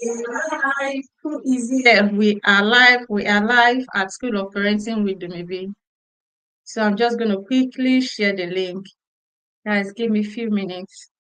Live. Who is here? We are live at School of Parenting with Dumebi. So I'm just going to quickly share the link. Guys, give me a few minutes.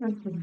Okay.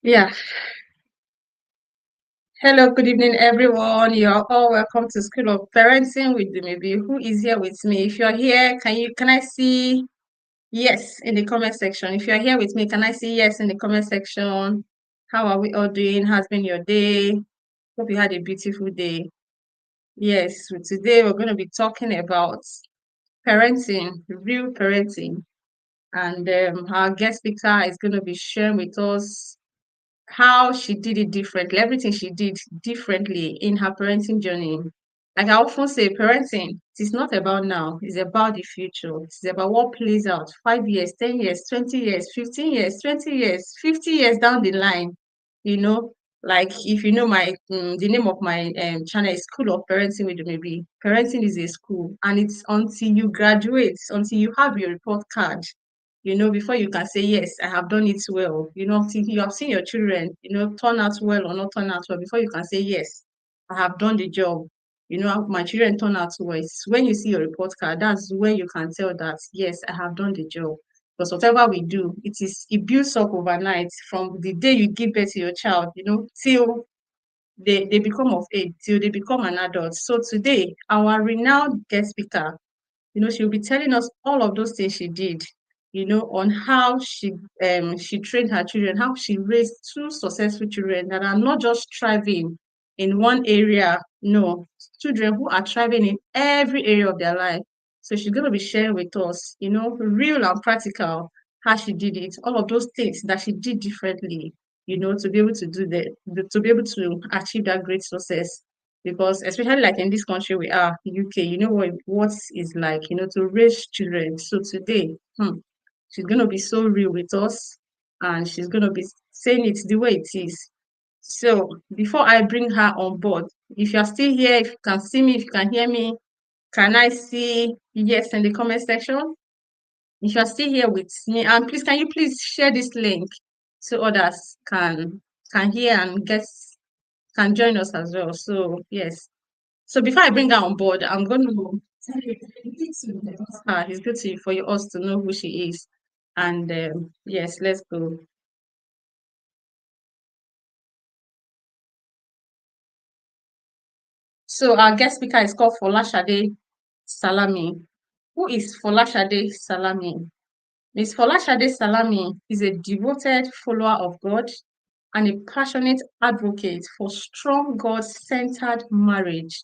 Yeah. Hello, good evening, everyone. You are all welcome to School of Parenting with Dumebi. Who is here with me? If you're here, can I see yes in the comment section? If you're here with me, can I see yes in the comment section? How are we all doing? How's been your day? Hope you had a beautiful day. Yes, so today we're going to be talking about parenting, real parenting. And our guest speaker is going to be sharing with us how she did it differently, everything she did differently in her parenting journey. Like I often say, parenting, it is not about now, it's about the future. It's about what plays out 5 years, 10 years, 20 years, 15 years, 20 years, 50 years down the line. You know, like if you know the name of my channel is School of Parenting with Maybe. Parenting is a school, and it's until you graduate, until you have your report card, before you can say, yes, I have done it well, until you have seen your children, turn out well or not turn out well, before you can say, yes, I have done the job, my children turn out well. It's when you see your report card, that's when you can tell that, yes, I have done the job. Because whatever we do, it builds up overnight from the day you give birth to your child, till they become of age, till they become an adult. So today, our renowned guest speaker, she'll be telling us all of those things she did, on how she trained her children, how she raised two successful children that are not just thriving in one area, no, children who are thriving in every area of their life. So she's going to be sharing with us, real and practical, how she did it, all of those things that she did differently, to be able to do to be able to achieve that great success. Because especially like in this country we are, UK, you know what is like, to raise children. So today, she's gonna be so real with us, and she's gonna be saying it the way it is. So before I bring her on board, if you're still here, if you can see me, if you can hear me, can I see yes in the comment section? If you're still here with me, and please can you please share this link so others can hear and can join us as well. So yes. So before I bring her on board, I'm going to tell you it's good to for us to know who she is. And yes, let's go. So our guest speaker is called Folashade Salami. Who is Folashade Salami? Miss Folashade Salami is a devoted follower of God and a passionate advocate for strong God-centered marriage.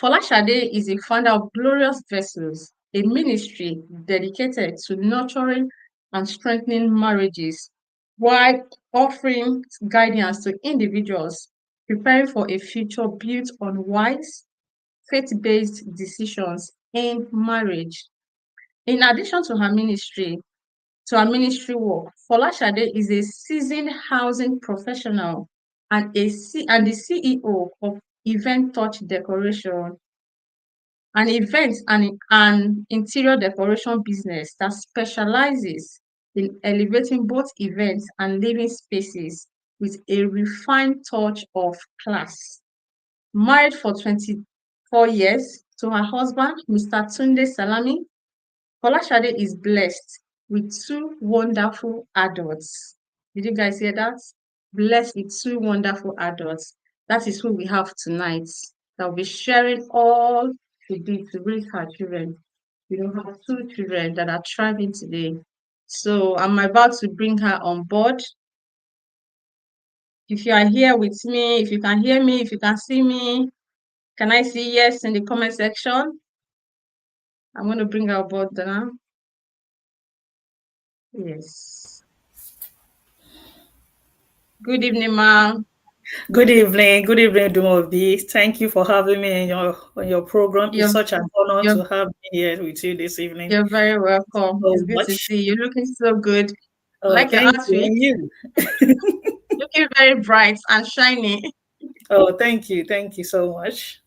Folashade is a founder of Glorious Vessels, a ministry dedicated to nurturing and strengthening marriages while offering guidance to individuals preparing for a future built on wise, faith-based decisions in marriage. In addition to her ministry work, Folashade is a seasoned housing professional and the CEO of Event Touch Decoration, an event and an interior decoration business that specializes in elevating both events and living spaces with a refined touch of class. Married for 24 years to her husband, Mr. Tunde Salami, Folashade is blessed with two wonderful adults. Did you guys hear that? Blessed with two wonderful adults. That is who we have tonight. That will be sharing all she did to raise her children. We don't have two children that are thriving today. So I'm about to bring her on board. If you are here with me, if you can hear me, if you can see me, can I see yes in the comment section? I'm going to bring her on board now. Yes. Good evening, ma'am. Good evening. Good evening, Dumobi. Thank you for having me in your program. It's You're such an honor you're to have me here with you this evening. you're very welcome. So It's good to much. see you. Looking so good. I Oh, like your thank you. outfit. And you? Looking very bright and shiny. Oh, thank you. Thank you so much.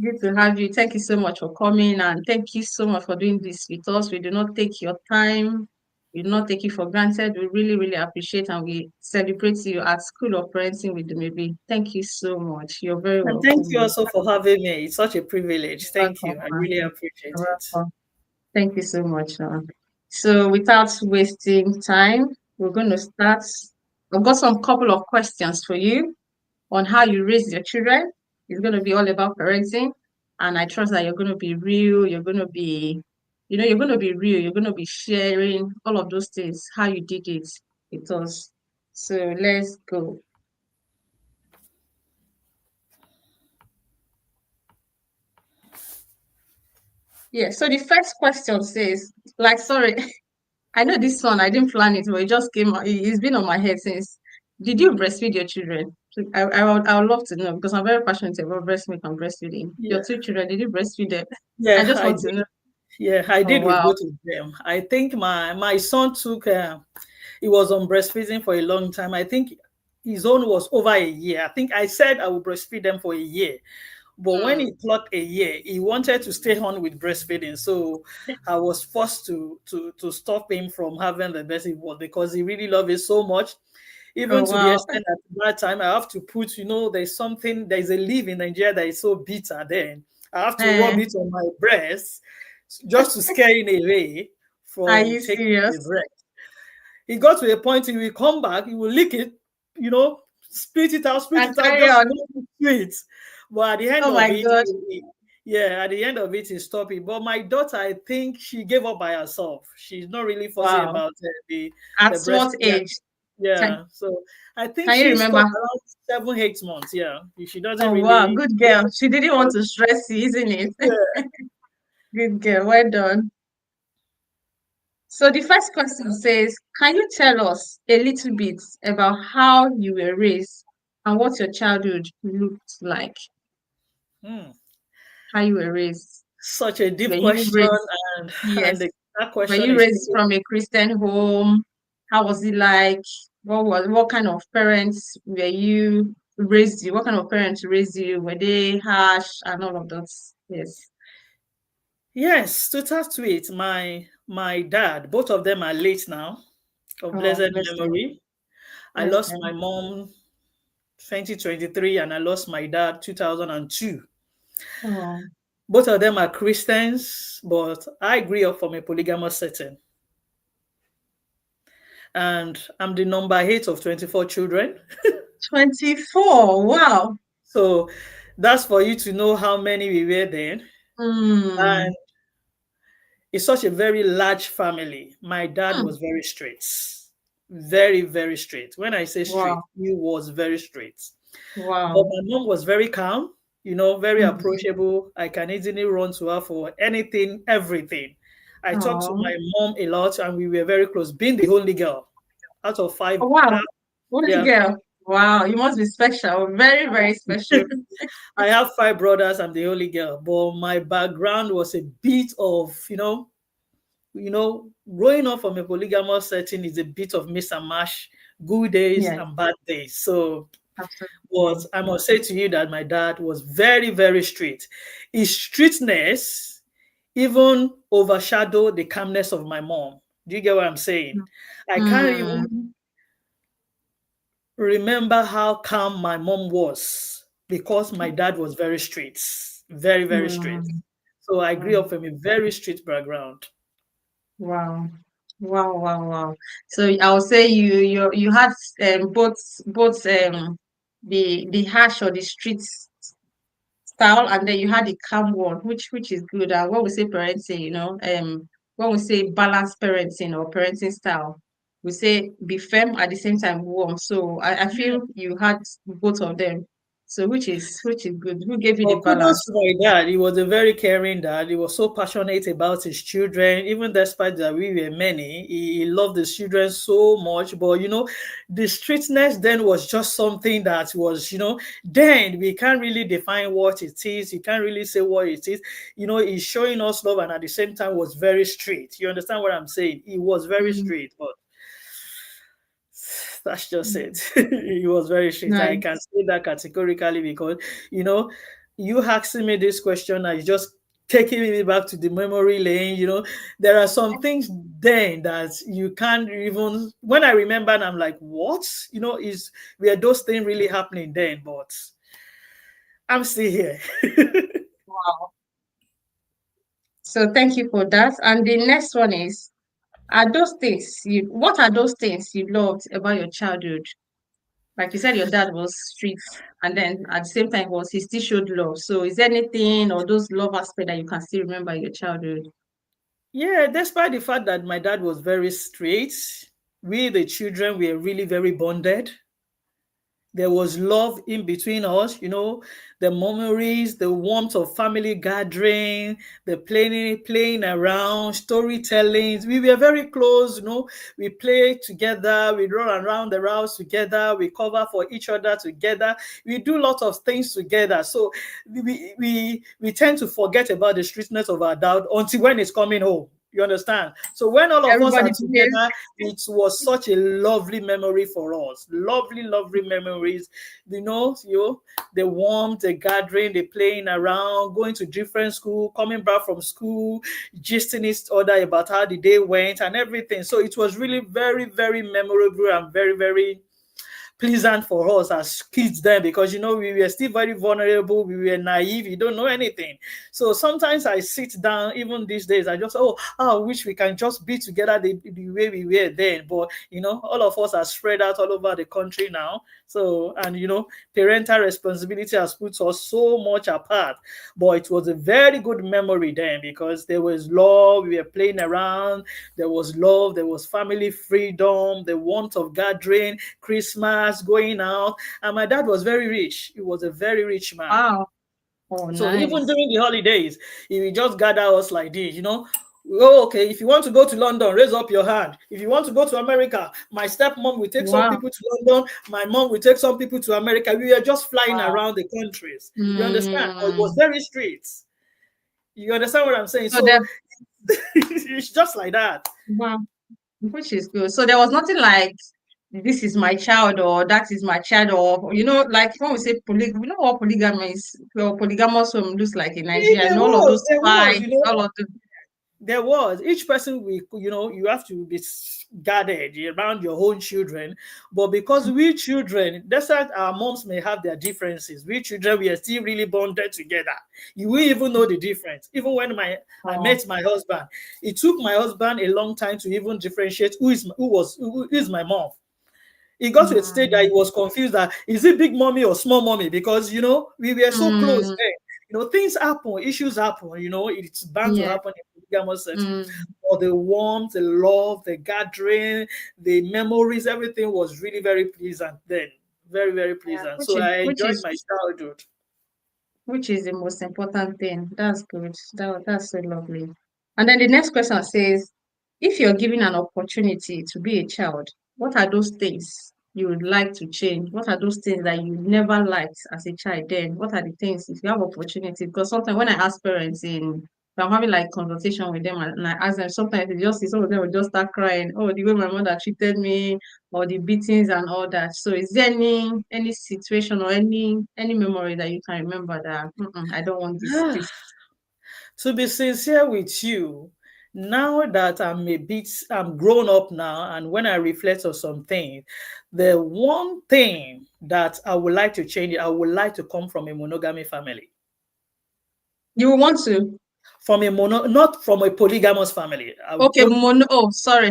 Good to have you. Thank you so much for coming and thank you so much for doing this with us. We do not take your time. We do not take it for granted. We really, really appreciate and we celebrate you at School of Parenting with the Maybe. Thank you so much. You're very And thank welcome, you ma'am. also for having me. It's such a privilege. You're Thank welcome, you. I ma'am. really appreciate You're it. welcome. Thank you so much. So without wasting time, we're going to start. I've got some couple of questions for you on how you raise your children. It's going to be all about parenting. And I trust that you're going to be real. You're going to be, you're going to be real. You're going to be sharing all of those things, how you did it with us. So let's go. Yeah. So the first question says, like, sorry, I know this one, I didn't plan it, but it just came, it's been on my head since. Did you breastfeed your children? I would love to know because I'm very passionate about breast milk and breastfeeding. Your Yeah. two children, did you breastfeed them? I Yeah, just I want to did. know. Yeah, I Oh, did with wow. both of them. I think my son took he was on breastfeeding for a long time. I think his own was over a year. I think I said I would breastfeed them for a year. But when Mm. he clocked a year, he wanted to stay on with breastfeeding. So I was forced to stop him from having the breastfeeding because he really loved it so much. Oh, Even to the wow. extent that that time I have to put, there's a leaf in Nigeria that is so bitter then. I have to rub Eh, it on my breast just to scare him away are from you taking the serious? breast. He got to a point he will come back, he will lick it, spit And it out, carry just on. not to sweet. But at the end Oh, of my it, God. yeah, at the end of it, he stopped it. But my daughter, I think she gave up by herself. She's not really fussy Wow. about At the what breastfeeding. age? Can, Yeah, so I think can you she remember? stopped around 7, 8 months. Yeah, she doesn't Oh, wow. really. Good girl. She didn't want to stress you, isn't it? Yeah. Good girl. Well done. So the first question says, can you tell us a little bit about how you were raised and what your childhood looked like? Hmm. How you were raised? Such a Were deep you question, raised? and Yes. that Were question you is raised taking. from a Christian home? How was it like? What kind of parents were you raised you? What kind of parents raised you? Were they harsh and all of that? Yes. Yes, to start with, my dad, both of them are late now, of Oh, blessed bless them. memory. I Bless lost my them. mom 2023 and I lost my dad 2002. Oh, Both of them are Christians, but I grew up from a polygamous setting. and I'm the number 8 of 24 children. 24. Wow. So that's for you to know how many we were then. Hmm. And it's such a very large family. My dad Hmm. was very straight, very, very straight. When I say straight, Wow. he was very straight. But Wow. my mom was very calm, very Hmm. approachable. I can easily run to her for anything, everything. I talked to Oh. my mom a lot, and we were very close. Being the only girl out of five, Oh, wow. Only yeah, girl. Wow. You must be special. Very, very special. I have 5 brothers. I'm the only girl, but my background was a bit of, growing up from a polygamous setting is a bit of mix and mash, good days Yes, and bad days. So, but absolutely. I must say to you that my dad was very, very strict. His strictness even overshadowed the calmness of my mom. Do you get what I'm saying? I can't Hmm. even remember how calm my mom was because my dad was very strict, very, very strict. Hmm. So I grew Hmm. up from a very strict background. Wow. Wow, wow, wow. So I would say you had both the harsh or the street style, and then you had the calm one, which is good. And when we say parenting, when we say balanced parenting or parenting style, we say be firm at the same time warm. So I feel you had both of them. So which is good. Who gave you the Well, kudos balance? to my dad. He was a very caring dad. He was so passionate about his children, even despite that we were many. He loved his children so much. But the strictness then was just something that was, then we can't really define what it is. You can't really say what it is. He's showing us love and at the same time was very strict. You understand what I'm saying? He was very Mm, strict, but that's just it. mm. He was very strict. I can Nice. say that categorically because you know, you asking me this question is just taking me back to the memory lane. There are some things then that you can't even. When I remember, and I'm like, what? Is were those things really happening then? But I'm still here. Wow. So thank you for that. And the next one is, what are those things you loved about your childhood? Like you said, your dad was strict, and then at the same time he still showed love. So is there anything or those love aspect that you can still remember in your childhood? Yeah, despite the fact that my dad was very straight, we the children were really very bonded. There was love in between us, the memories, the warmth of family gathering, the playing around, storytelling. We were very close, We played together, we run around the house together, we cover for each other together, we do lots of things together. So we tend to forget about the strictness of our dad until when it's coming home. You understand? So when all of us are Everybody behaves. together, it was such a lovely memory for us. Lovely, lovely memories. The warmth, the gathering, the playing around, going to different school, coming back from school, gisting each other about how the day went and everything. So it was really very, very memorable and very, very pleasant for us as kids then because we were still very vulnerable, we were naive, you don't know anything. So sometimes I sit down, even these days, I just I wish we can just be together the way we were then. But all of us are spread out all over the country now. So and parental responsibility has put us so much apart. But it was a very good memory then because there was love, we were playing around, there was love, there was family freedom, the warmth of gathering, Christmas, going out. And my dad was very rich. He was a very rich man. Wow. Oh, So even nice. during the holidays, he will just gather us like this. Oh, okay, if you want to go to London, raise up your hand. If you want to go to America, my stepmom will take some Wow. people to London. My mom will take some people to America. We were just flying Wow. around the countries. You understand? But it was Mm. very strict. You understand what I'm saying? So that So it's just like that. wow, which is good. So there was nothing like this is my child or that is my child or like when we say what polygamy is or polygamous home looks like in Nigeria and all of those There was, fights, all of the There was each person we, you have to be guarded around your own children, but because we children, despite our moms may have their differences, we children we are still really bonded together. You will even know the difference. Even when I Oh, met my husband, it took my husband a long time to even differentiate who is my mom. He got to a stage that he mm, was confused that is it big mommy or small mommy, because we were so close mm, then. Things happen, issues happen, it's bound to yeah, happen in polygamous setting. mm, Or the warmth, the love, the gathering, the memories, everything was really very pleasant then. Very, very yeah, pleasant. So I which enjoyed is my childhood. the most important thing. That's good. That's so lovely. And then the next question says, if you're given an opportunity to be a child, what are those things you would like to change? What are those things that you never liked as a child then? What are the things if you have opportunity? Because sometimes when I ask parents if I'm having like conversation with them and I ask them, sometimes they just see some of them will just start crying. Oh, the way my mother treated me, or the beatings and all that. So is there any situation or any memory that you can remember that I don't want this? To be sincere with you, now that I'm grown up now, and when I reflect on something, the one thing that I would like to change, I would like to come from a monogamy family. You want to? Not from a polygamous family. Okay, sorry,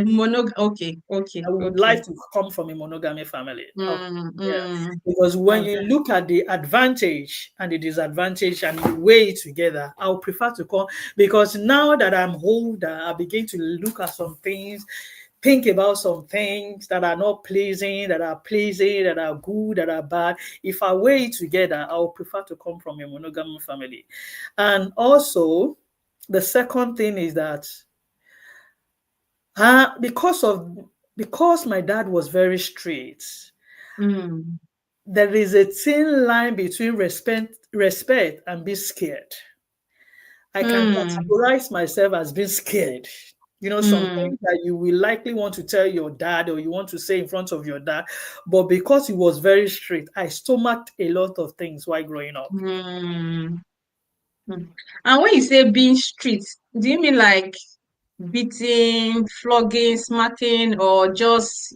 okay, okay, I would okay. like to come from a monogamy family. Oh, Mm, yeah. mm, Because when you okay. look at the advantage and the disadvantage and you weigh it together, I would prefer to come, because now that I'm older, I begin to look at some things, think about some things that are not pleasing, that are pleasing, that are good, that are bad. If I weigh it together, I would prefer to come from a monogamy family. And also, the second thing is that uh, because of because my dad was very strict, Mm, there is a thin line between respect and be scared. I can mm, categorize myself as being scared. Some mm, things that you will likely want to tell your dad or you want to say in front of your dad, but because he was very strict, I stomached a lot of things while growing up. mm, mm. And when you say being strict, do you mean like beating, flogging, smacking, or just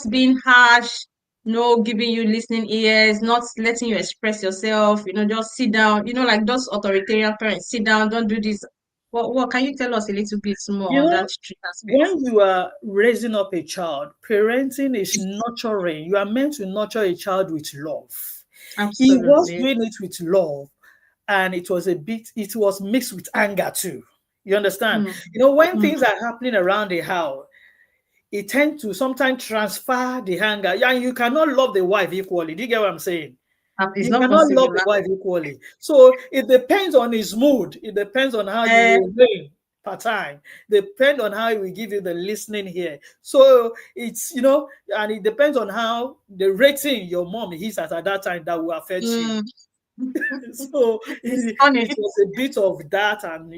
being harsh, no giving you listening ears, not letting you express yourself, just sit down, like those authoritarian parents, sit down, don't do this. What can you tell us a little bit more You on know, that strict aspect? when you are raising up a child, parenting is nurturing. You are meant to nurture a child with love. He was Absolutely. doing it with love, and it was mixed with anger too. You understand? Mm, When mm. things are happening around the house, it tends to sometimes transfer the anger. Yeah, and you cannot love the wife equally. Do you get what I'm saying? It's You not cannot possible. love the wife equally. So it depends on his mood. It depends on how you Uh, will reign per time. Depend on how he will give you the listening here. So and it depends on how the rating your mom is at that time that will affect you. mm. So It's it funny. was a bit of that, and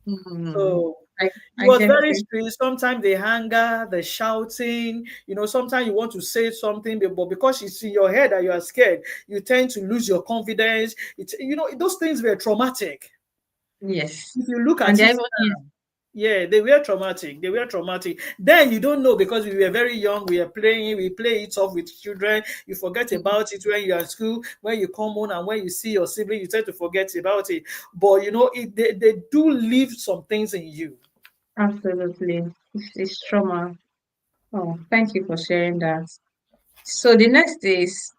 Mm, so I, he I was get very it. strict. Sometimes the anger, the shouting, sometimes you want to say something, but because it's in your head that you are scared, you tend to lose your confidence. Those things were traumatic. Yes. If you look And at the it irony is, now, yeah, they were traumatic. They were traumatic. Then you don't know, because we were very young. We are playing. We play it off with children. You forget about it when you're at school. When you come home and when you see your sibling, you tend to forget about it. But they do leave some things in you. absolutely, it's trauma. Oh, thank you for sharing that. So the next is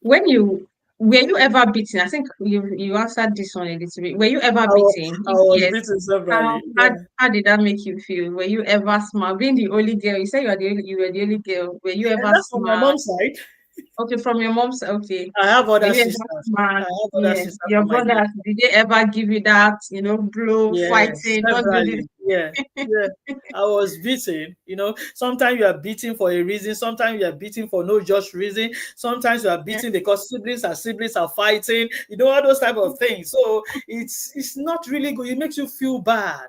when you were you ever beaten? I think you answered this one a little bit. Were you ever beaten? I If was yes, beaten how severally. how, Yeah. how did that make you feel? Were you ever smart? Being the only girl, you said you were the only girl. Were you And ever that's on my smart? mom's side. Okay, from your mom's okay. I have Were other you ever sisters. I smart? have other Yeah. sisters Your on my dad. brothers, did they ever give you that, blow, Yes, fighting, don't do this? severally. Yeah, yeah. I was beaten. Sometimes you are beaten for a reason. Sometimes you are beaten for no just reason. Sometimes you are Yeah. beaten because siblings are fighting. All those type of things. So it's not really good. It makes you feel bad.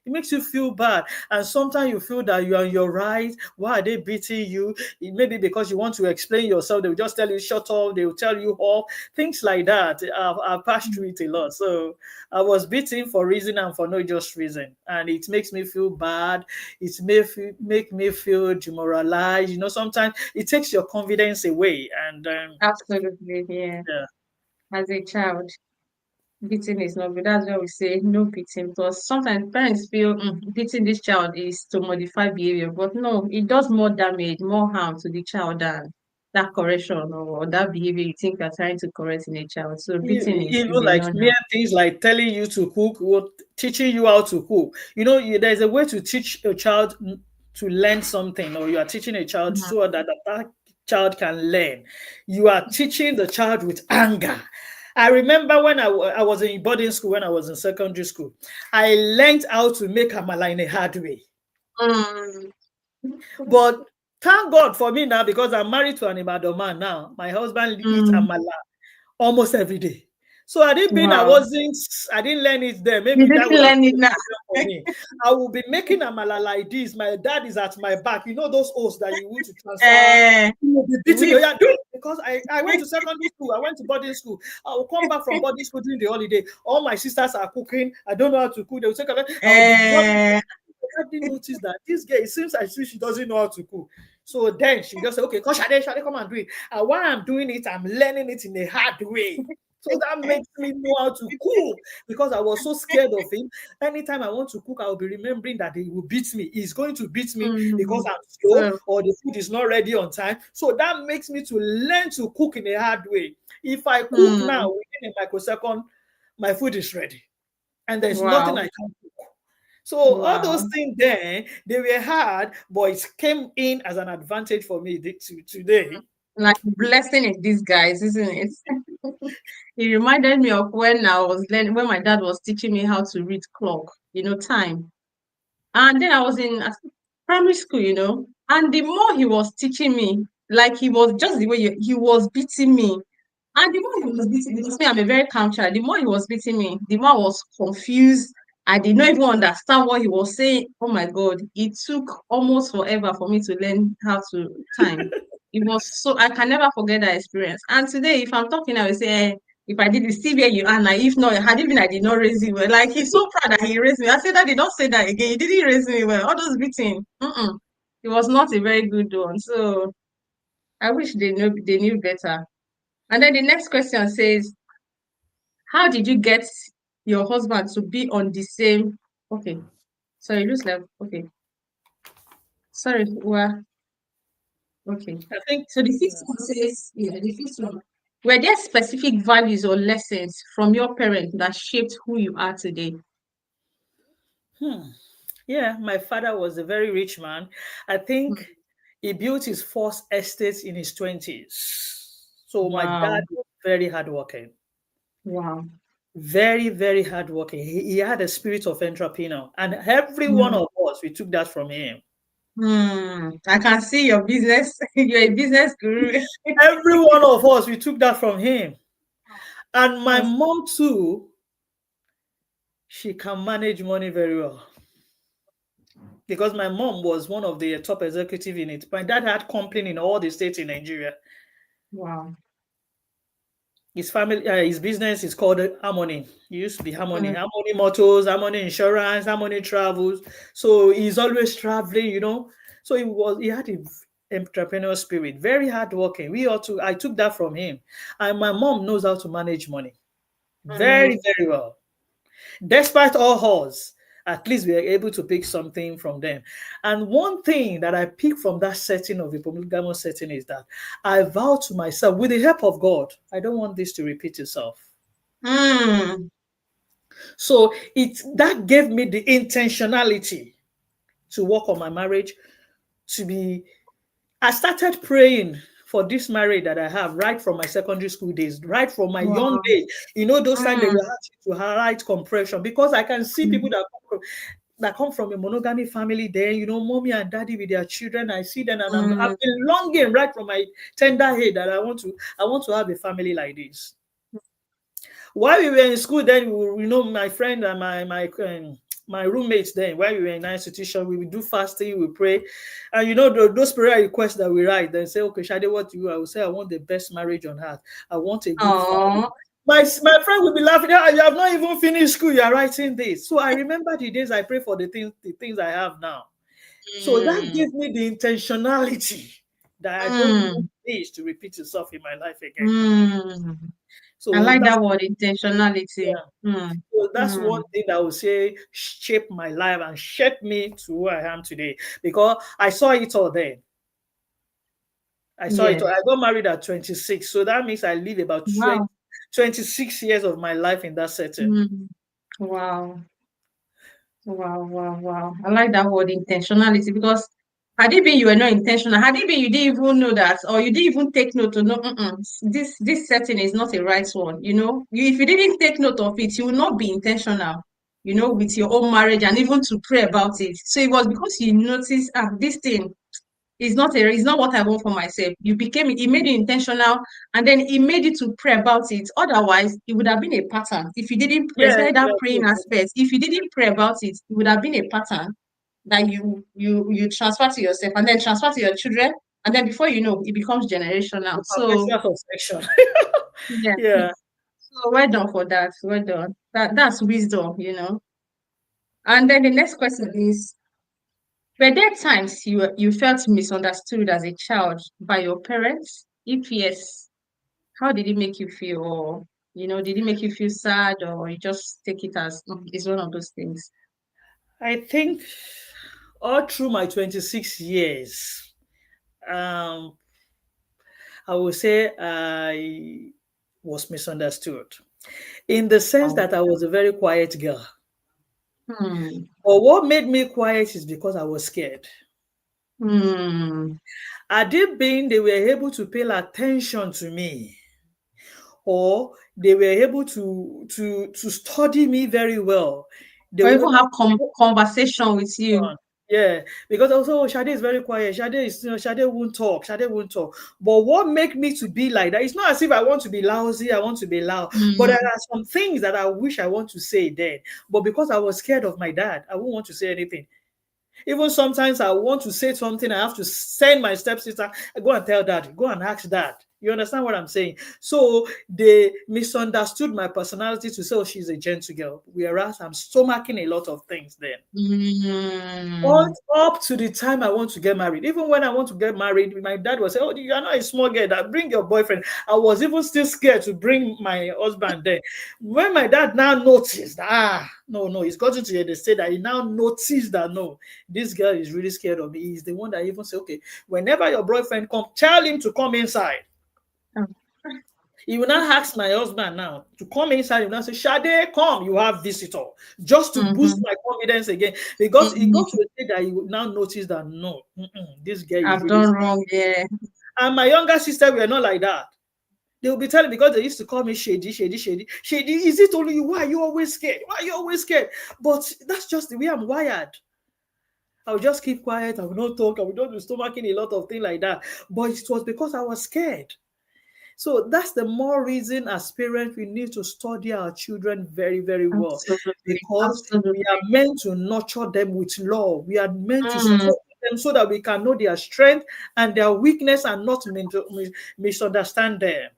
It makes you feel bad. And sometimes you feel that you are on your right. Why are they beating you? It may be because you want to explain yourself. They will just tell you, shut up. They will tell you off. Things like that. I've passed through it a lot. So I was beaten for reason and for no just reason. And it makes me feel bad. It make me feel demoralized. Sometimes it takes your confidence away. And Absolutely, yeah. yeah. As a child, beating is not good. That's why we say no beating, because sometimes parents feel beating this child is to modify behavior, but no, it does more damage, more harm to the child than that correction or that behavior you think you're trying to correct in a child. So beating is Even a like mere non-harm. things like telling you to cook or teaching you how to cook. There's a way to teach a child to learn something, or you are teaching a child Mhm. so that child can learn. You are teaching the child with anger. I remember when I was in boarding school, when I was in secondary school, I learned how to make amala in a hard way. Mm. But thank God for me now, because I'm married to an Ibadan man now. My husband eats Mm. amala almost every day. So I didn't mean Wow. I didn't learn it there. You Maybe that didn't would have learn it been a now. problem for me. I will be making amala like this. My dad is at my back. Those oaths that you want to transfer. Eh, He will be beating me. we Oh, yeah, do it. Because I went to secondary school. I went to boarding school. I will come back from boarding school during the holiday. All my sisters are cooking. I don't know how to cook. They will take a I will be drumming. eh, I didn't notice that this girl, it seems as if she doesn't know how to cook. So then she just said, okay, call Shade, come and do it. And while I'm doing it, I'm learning it in a hard way. So that makes me know how to cook, because I was so scared of him. Anytime I want to cook, I will be remembering that he will beat me. He's going to beat me because mm. I'm slow So, or the food is not ready on time. So that makes me to learn to cook in a hard way. If I cook now, mm. within a microsecond, my food is ready. And there's nothing I Wow. can cook. So all those Wow. thing there, they were hard, but it came in as an advantage for me today. Like blessing in disguise, isn't it? It reminded me of when I was learning, when my dad was teaching me how to read clock, time. And then I was in primary school, and the more he was teaching me, like he was just the way he was beating me. And the more he was beating me, because me, I'm a very calm child, the more he was beating me, the more I was confused. I did not even understand what he was saying. Oh my God, it took almost forever for me to learn how to time. It was so, I can never forget that experience. And today, if I'm talking, I will say, if I did it, see where you are now. If not, had even I did not raise you well. Like he's so proud that he raised me. I said that, did not say that again. He didn't raise me well. All those beating, it was not a very good one. So I wish they knew better. And then the next question says, how did you get your husband to be on the same? Okay, sorry, it looks like okay. Sorry, well, okay. I think So the fifth one says, yeah, the fifth one. Were there specific values or lessons from your parents that shaped who you are today? hmm, yeah, my father was a very rich man. I think he built his first estate in his 20s. So my dad Wow, was very hardworking. wow. Very, very hardworking. He had a spirit of entrepreneur. And every one Mm. of us, we took that from him. I can see your business. You're a business guru. Every one of us, we took that from him. And my That's mom too, she can manage money very well. Because my mom was one of the top executive in it. My dad had company in all the states in Nigeria. wow. His business is called Harmony. It used to be Harmony, Mm, Harmony Motors, Harmony Insurance, Harmony Travels. So he's always traveling. So he had a entrepreneurial spirit, very hardworking. I took that from him, and my mom knows how to manage money very, mm, very well. Despite all odds, at least we are able to pick something from them. And one thing that I pick from that setting of the polygamous setting is that I vow to myself, with the help of God, I don't want this to repeat itself. mm, So that gave me the intentionality to work on my marriage, to be I started praying for this marriage that I have right from my secondary school days, right from my young wow. days. Those times they Mm, were asking to highlight compression, because I can see people mm, that come from a monogamy family there, mommy and daddy with their children. I see them, and I've mm, been longing right from my tender age that I want to have a family like this. While we were in school, then my friend and my my roommates then, while we were in our institution, we would do fasting, we pray. And those prayer requests that we write, then say, okay, Shade, what do you? I will say, I want the best marriage on earth. I want a good family. Oh. My friend will be laughing. "Ah, you have not even finished school. You are writing this." So I remember the days I pray for the things I have now. So that Mm. gives me the intentionality that I don't want Mm. this to repeat itself in my life again. Mm. I So like that's that word, intentionality. yeah. Mm. So that's Mm. one thing that I would say shaped my life and shaped me to who I am today. Because I saw it all then. I saw it all. Yes. I got married at 26. So that means I live about Wow. 26 years of my life in that setting. Mm. Wow. Wow, wow, wow. I like that word, intentionality, because had it been you were not intentional, had it been you didn't even know that, or you didn't even take note to know, this setting is not a right one. If you didn't take note of it, you will not be intentional, with your own marriage and even to pray about it. So it was because you noticed, this thing it's not what I want for myself. It made you intentional, and then it made you to pray about it. Otherwise, it would have been a pattern. If you didn't pray, Yes, especially that yes, praying yes, yes. aspect, if you didn't pray about it, it would have been a pattern that you transfer to yourself and then transfer to your children, and then before you know, it becomes generational. The So perpetual succession. yeah. Yeah. So well done for that. Well done. That's wisdom. And then the next question is, were there times you felt misunderstood as a child by your parents? If yes, how did it make you feel? Or, did it make you feel sad, or you just take it as it's one of those things? I think all through my 26 years, um, I would say I was misunderstood in the sense Wow. that I was a very quiet girl. Hmm. But what made me quiet is because I was scared. Hmm. Had it been they were able to pay attention to me, or they were able to study me very well, they Or would even never. have conversation with you. Yeah, because also Shade is very quiet. Shade won't talk. Shade won't talk. But what make me to be like that? It's not as if I want to be lousy. I want to be loud. But there Hmm. are some things that I wish I want to say then. But because I was scared of my dad, I won't want to say anything. Even sometimes I want to say something, I have to send my stepsister, go and tell dad, go and ask dad. You understand what I'm saying? So they misunderstood my personality to say, oh, she's a gentle girl, whereas I'm stomaching a lot of things then. All Hmm. up to the time I want to get married. Even when I want to get married, my dad was saying, oh, you are not a small girl, that bring your boyfriend. I was even still scared to bring my husband there. When my dad now noticed, no, no, he's gotten to the state that he now noticed that no, this girl is really scared of me. He's the one that even said, okay, whenever your boyfriend come, tell him to come inside. He will not ask my husband now to come inside. He will not say, Shade, come, you have visitor. Just to boost Hmm. my confidence again. Because he got to Hmm. a state that he would now notice that no, this girl is I've really done scared. wrong, yeah. And my younger sister were not like that. They will be telling me because they used to call me Shady, Shady, Shady. Shady, is it only you? Why are you always scared? Why are you always scared? But that's just the way I'm wired. I will just keep quiet. I will not talk. I will not be stomaching a lot of things like that. But it was because I was scared. So that's the more reason as parents we need to study our children very, very well Absolutely. because we are Absolutely. meant to nurture them with love. We are meant to Mm. study them so that we can know their strength and their weakness and not misunderstand them.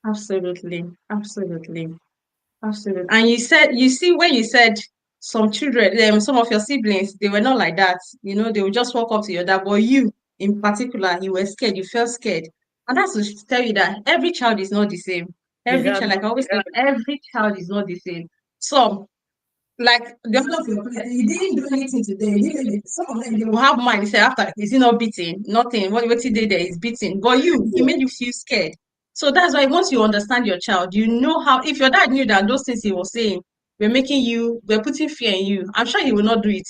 Absolutely. Absolutely. Absolutely. And you see, when you said some children, some of your siblings, they were not like that. They would just walk up to your dad. But you, in particular, you were scared. You felt scared. And that's to tell you that every child is not the same. They Every are child, not. like I always say, every child is not the same. Some, like the other of your parents, you didn't do anything to them. Some of them, they will have mind. Say after, is he not beating? Nothing. What he did there is beating. But you, he Yeah. made you feel scared. So that's why once you understand your child, you know how. If your dad knew that those things he was saying were putting fear in you, I'm sure he will not do it.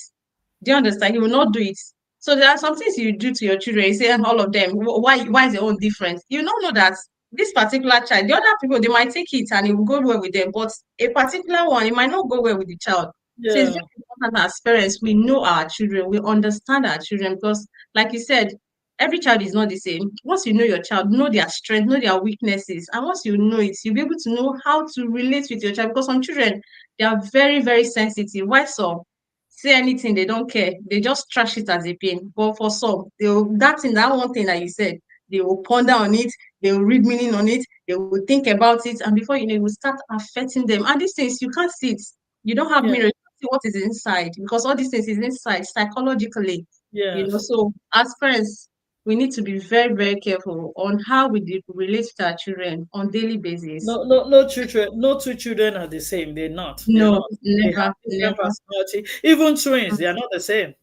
Do you understand? He will not do it. So there are some things you do to your children. You say all of them. Why is their own different? You don't know that this particular child, the other people, they might take it and it will go well with them, but a particular one, it might not go well with the child. So it's Yeah. very important as parents, we know our children, we understand our children because, like you said, every child is not the same. Once you know your child, know their strength, know their weaknesses, and once you know it, you'll be able to know how to relate with your child because some children, they are very, very sensitive. Why so? say anything, they don't care. They just trash it as a pain. But for some, that one thing that you said, they will ponder on it, they will read meaning on it, they will think about it, and before you know, it will start affecting them. And these things, you can't see it. You don't have Yeah. mirror, you can't see what is inside, because all these things is inside psychologically. Yes. So as parents, we need to be very, very careful on how we relate to our children on daily basis. No children, no two children are the same. They're not. They're No, not. They have never, different never. personality. Even twins, they are not the same.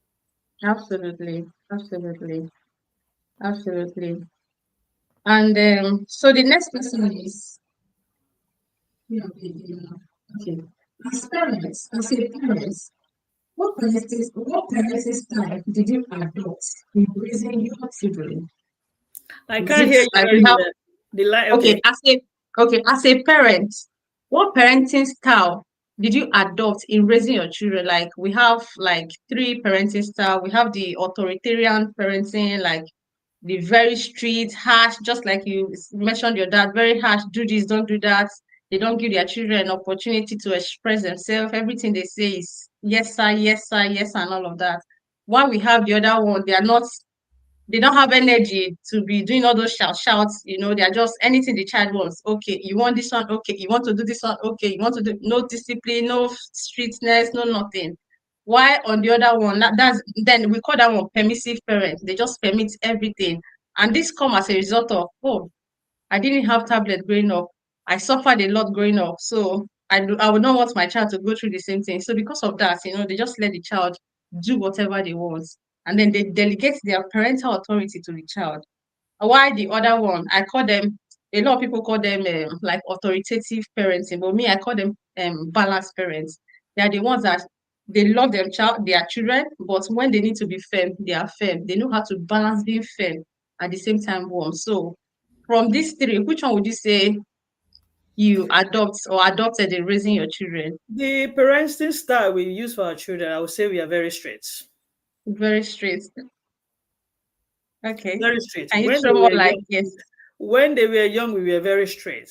Absolutely, absolutely, absolutely. And so the next question is, yeah, okay, okay. As a parents, what parenting style did you adopt in raising your children? I Is can't it hear you like very we have well. The line, okay, okay. as a parent, what parenting style did you adopt in raising your children? Like we have like three parenting style. We have the authoritarian parenting, like the very strict, harsh, just like you mentioned your dad, very harsh, do this, don't do that. They don't give their children an opportunity to express themselves. Everything they say is yes, sir, yes, sir, yes, and all of that. While we have the other one, they don't have energy to be doing all those shouts, they're just anything the child wants. Okay, you want this one, okay, you want to do this one, okay, you want to do no discipline, no strictness, no nothing. Why on the other one, that's then we call that one permissive parents. They just permit everything. And this come as a result of, oh, I didn't have tablet growing up. I suffered a lot growing up. So I would not want my child to go through the same thing. So because of that, they just let the child do whatever they want. And then they delegate their parental authority to the child. Why the other one, I call them, a lot of people call them like authoritative parenting, but me, I call them balanced parents. They are the ones that they love their children, but when they need to be firm, they are firm. They know how to balance being firm at the same time warm. So from these three, which one would you say you adopt or adopted in raising your children? The parenting style we use for our children, I would say we are very straight. Very straight. Okay. Very straight. Can you throw more like yes? When they were young, we were very straight.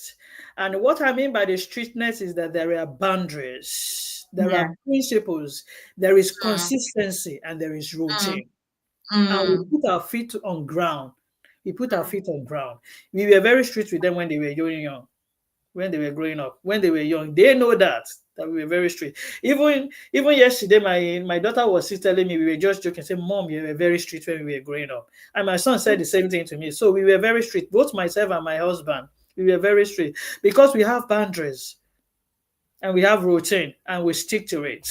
And what I mean by the straightness is that there are boundaries, there are Yeah. principles, there is Mm, consistency, and there is mm, routine. And we mm, put our feet on ground. We put our feet on ground. We were very strict with them when they were young, when they were growing up, when they were young. They know that we were very strict. Even yesterday, my daughter was still telling me, we were just joking, say, Mom, you were very strict when we were growing up. And my son said the same thing to me. So we were very strict, both myself and my husband. We were very strict because we have boundaries and we have routine and we stick to it.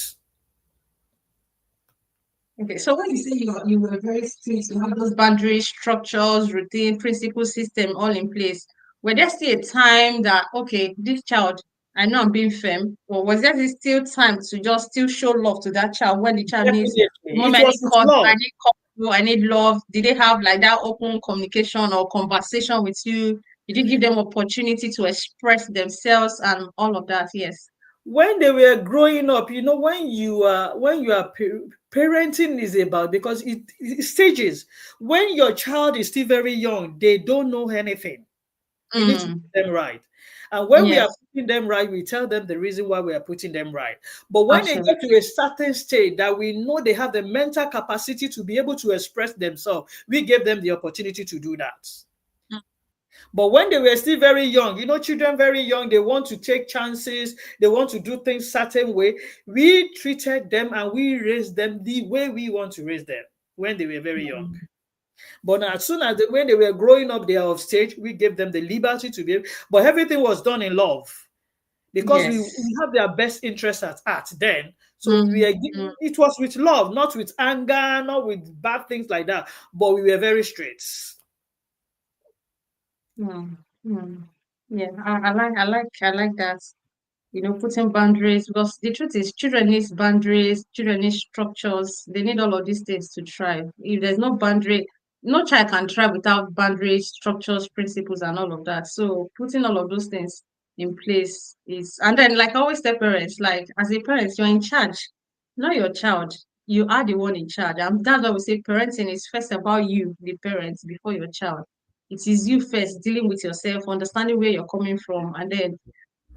Okay, so when you say you were very strict, you have those boundaries, structures, routine, principle system all in place. Were there still a time that okay, this child, I know I'm being firm, or was there still time to just still show love to that child when the child needs, Definitely. Mom, It I was need with cuddle, I love. need cuddle, I need love. Did they have like that open communication or conversation with you? Did you give them opportunity to express themselves and all of that? Yes. When they were growing up, when you are parenting is about, because it stages. When your child is still very young, they don't know anything. You need to Mm, put them right. And when we are yes, putting them right, we tell them the reason why we are putting them right. But when they get to absolutely. a certain state that we know they have the mental capacity to be able to express themselves, we give them the opportunity to do that. But when they were still very young, children very young, they want to take chances, they want to do things certain way. We treated them and we raised them the way we want to raise them when they were very young. Mm, But as soon as when they were growing up, they are of stage, we gave them the liberty to be able, but everything was done in love because we yes. have their best interests at heart then. So Mm, mm, it was with love, not with anger, not with bad things like that. But we were very straight. mm, mm. Yeah, I like that. Putting boundaries because the truth is children need boundaries, children need structures. They need all of these things to thrive. If there's no boundary, no child can thrive without boundaries, structures, principles, and all of that. So putting all of those things in place is, and then like I always tell parents, like as a parent, you're in charge, not your child. You are the one in charge. And that's why we say parenting is first about you, the parents, before your child. It is you first dealing with yourself, understanding where you're coming from, and then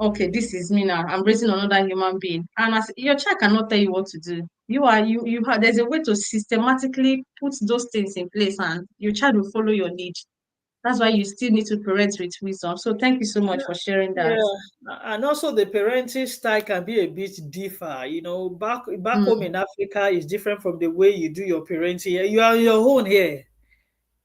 okay, this is me now. I'm raising another human being. And as your child cannot tell you what to do. You have there's a way to systematically put those things in place and your child will follow your lead. That's why you still need to parent with wisdom. So thank you so much for sharing that. Yeah, and also the parenting style can be a bit differ. Back home Mm, in Africa is different from the way you do your parenting. You are on your own here.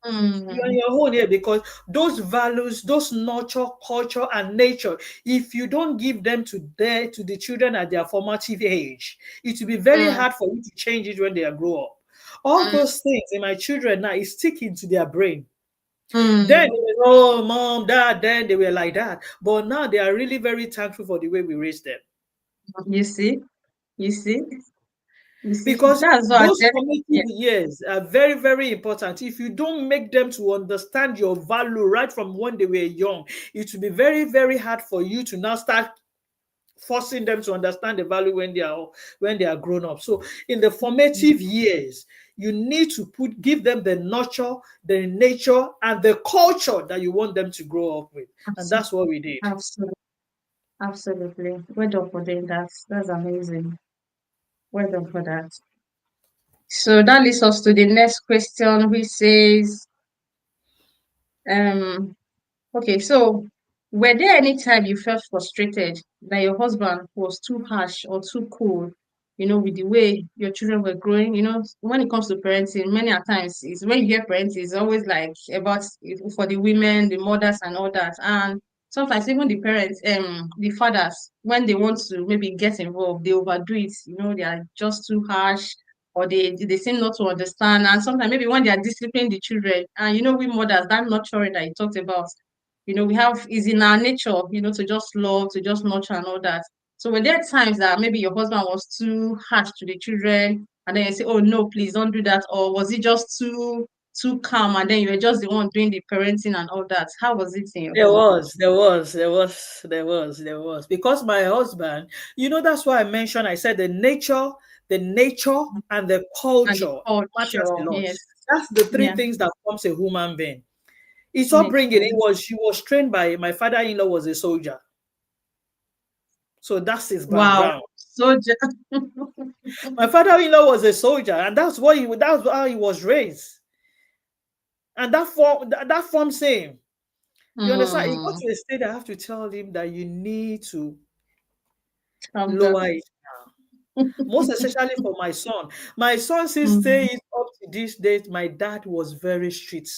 You're on mm, your own here because those values, those nurture, culture, and nature, if you don't give them to the children at their formative age, it will be very mm, hard for you to change it when they are grow up. All those things in my children now is sticking to their brain. Then mm. they were, oh, mom, dad, then they were like that. But now they are really very thankful for the way we raised them. You see, you see, you see. Because That's what those formative yeah. years are very, very important. If you don't make them to understand your value right from when they were young, it will be very, very hard for you to now start forcing them to understand the value when they are grown up. So in the formative years, you need to give them the nurture, the nature, and the culture that you want them to grow up with. And Absolutely, that's what we did. absolutely, absolutely. Well done for doing that. That's amazing. Well done for that. So that leads us to the next question, which says, um, okay, so were there any time you felt frustrated that your husband was too harsh or too cool, with the way your children were growing? When it comes to parenting, many a times is when you hear parenting, it's always like about for the women, the mothers, and all that. And sometimes even the parents, the fathers, when they want to maybe get involved, they overdo it. They are just too harsh or they seem not to understand. And sometimes maybe when they are disciplining the children, and we mothers, that nurturing that you talked about, we have is in our nature, to just love, to just nurture and all that. So were there times that maybe your husband was too harsh to the children, and then you say, "Oh no, please don't do that," or was he just too calm, and then you were just the one doing the parenting and all that? How was it in your There home? was, there was, there was, there was, there was. Because my husband, that's why I mentioned, I said the nature, and the And the culture matters a culture, lot. yes, That's the three yeah, things that forms a human being. His makes upbringing, sense. she was trained by my father-in-law was a soldier. So that's his Wow, background. so My father-in-law was a soldier, and that's how he was raised. And that forms him. You understand? He got mm, to a state I have to tell him that you need to calm lower down. it. Most especially for my son. My son since Mm, staying up to this date, my dad was very strict.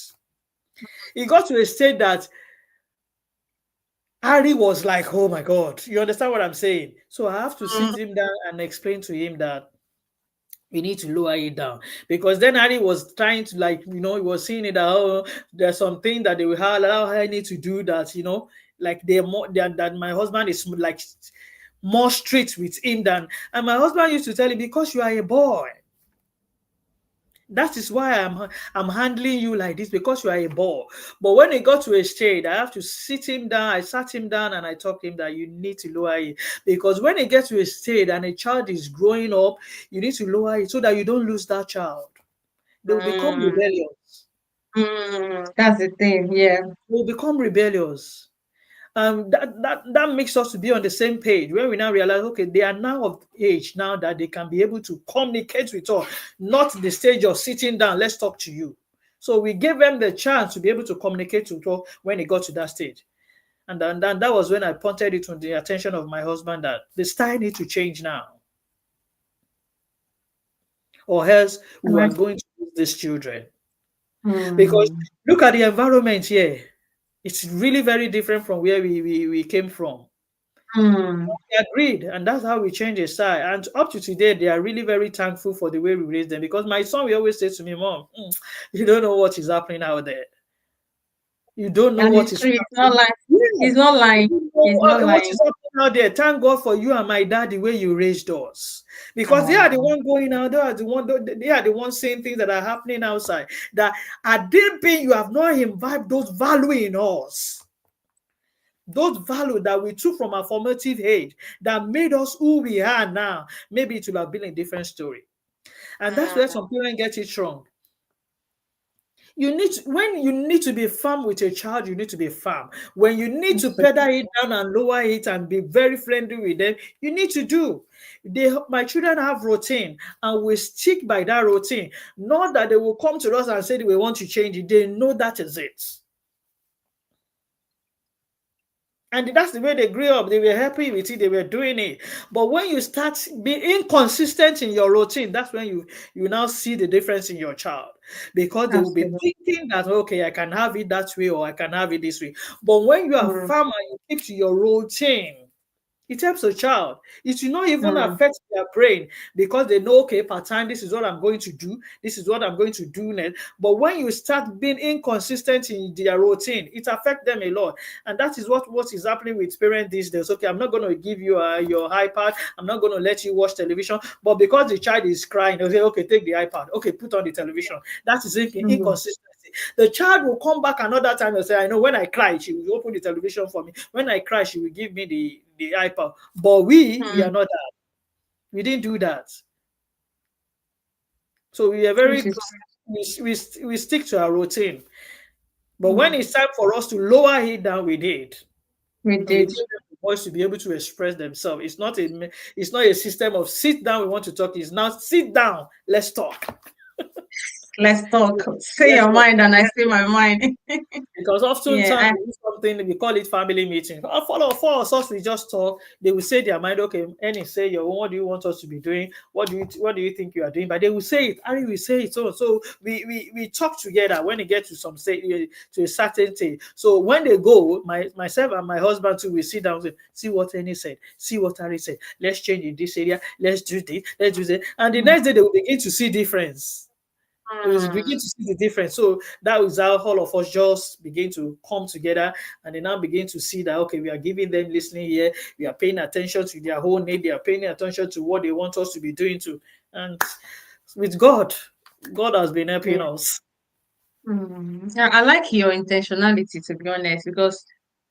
He got to a state that Harry was like, oh my God, you understand what I'm saying? So I have to sit mm, him down and explain to him that we need to lower it down. Because then Harry was trying to, like, he was seeing it that, oh, there's something that they will allow Harry to do that, like that my husband is like more strict with him than, and my husband used to tell him, because you are a boy. That is why I'm handling you like this, because you are a boy. But when it got to a stage, I have to sit him down. I sat him down and I told him that you need to lower it. Because when it gets to a stage and a child is growing up, you need to lower it so that you don't lose that child. They will become mm, rebellious. that's the thing, yeah. They will become rebellious. That makes us to be on the same page when we now realize, okay, they are now of age now that they can be able to communicate with us, not the stage of sitting down, let's talk to you. So we gave them the chance to be able to communicate with us when it got to that stage. And then that was when I pointed it to the attention of my husband that the style need to change now, or else we are Right. going to lose these children. Because Mm, look at the environment here. It's really very different from where we came from. mm. We agreed, and that's how we changed his style. And up to today, they are really very thankful for the way we raised them. Because my son will always say to me, "Mom, you don't know what is happening out there. You don't know And what it's is true, it's not happening." lying. Yeah, He's not you lying. don't He's know not what lying. is happening out there. Thank God for you and my dad, the way you raised us, because they are the Oh, one going out. They are the ones saying things that are happening outside. That at deep in you have not imbibed those value in us. Those values that we took from our formative age that made us who we are now, maybe it would have been a different story. And that's where mm, some parents get it wrong. When you need to be firm with a child, you need to be firm. When you need to Absolutely. pedal it down and lower it and be very friendly with them, you need to do. My children have routine, and we stick by that routine. Not that they will come to us and say we want to change it. They know that is it. And that's the way they grew up. They were happy with it. They were doing it. But when you start being inconsistent in your routine, that's when you now see the difference in your child, because they will be Absolutely. thinking that, okay, I can have it that way or I can have it this way. But when you are Mm, firm and you keep to your routine, it helps a child. It will not even mm, affect their brain, because they know, okay, part time, this is what I'm going to do. This is what I'm going to do next. But when you start being inconsistent in their routine, it affects them a lot. And that is what is happening with parents these days. Okay, I'm not going to give you your iPad. I'm not going to let you watch television. But because the child is crying, they'll say, okay, take the iPad. Okay, put on the television. That is mm, inconsistency. The child will come back another time and say, I know when I cry, she will open the television for me. When I cry, she will give me the iPad. But we mm. are not that. We didn't do that. So we are very, Which is we stick to our routine. But when mm, it's time for us to lower it down, we did. we And we did. gave them the voice to be able to express themselves. It's not a system of sit down, we want to talk. It's now sit down, let's talk. Let's talk. Say Let's your talk. mind, and I say my mind. Because Yeah, oftentimes we do something, we call it family meeting. For us, we just talk. They will say their mind, okay, Annie, say your own, what do you want us to be doing? What do you think you are doing? But they will say it, Ari will say it. So we talk together when they get to some say to a certain thing. So when they go, myself and my husband too, we sit down and say, see what Annie said, see what Ari said. Let's change in this area, let's do this, let's do that. And the mm, next day they will begin to see difference. They will begin mm, to see the difference. So that is how all of us just begin to come together, and they now begin to see that, okay, we are giving them listening here, we are paying attention to their whole need, they are paying attention to what they want us to be doing to. And with God, God has been helping yeah. us. Yeah, I like your intentionality, to be honest, because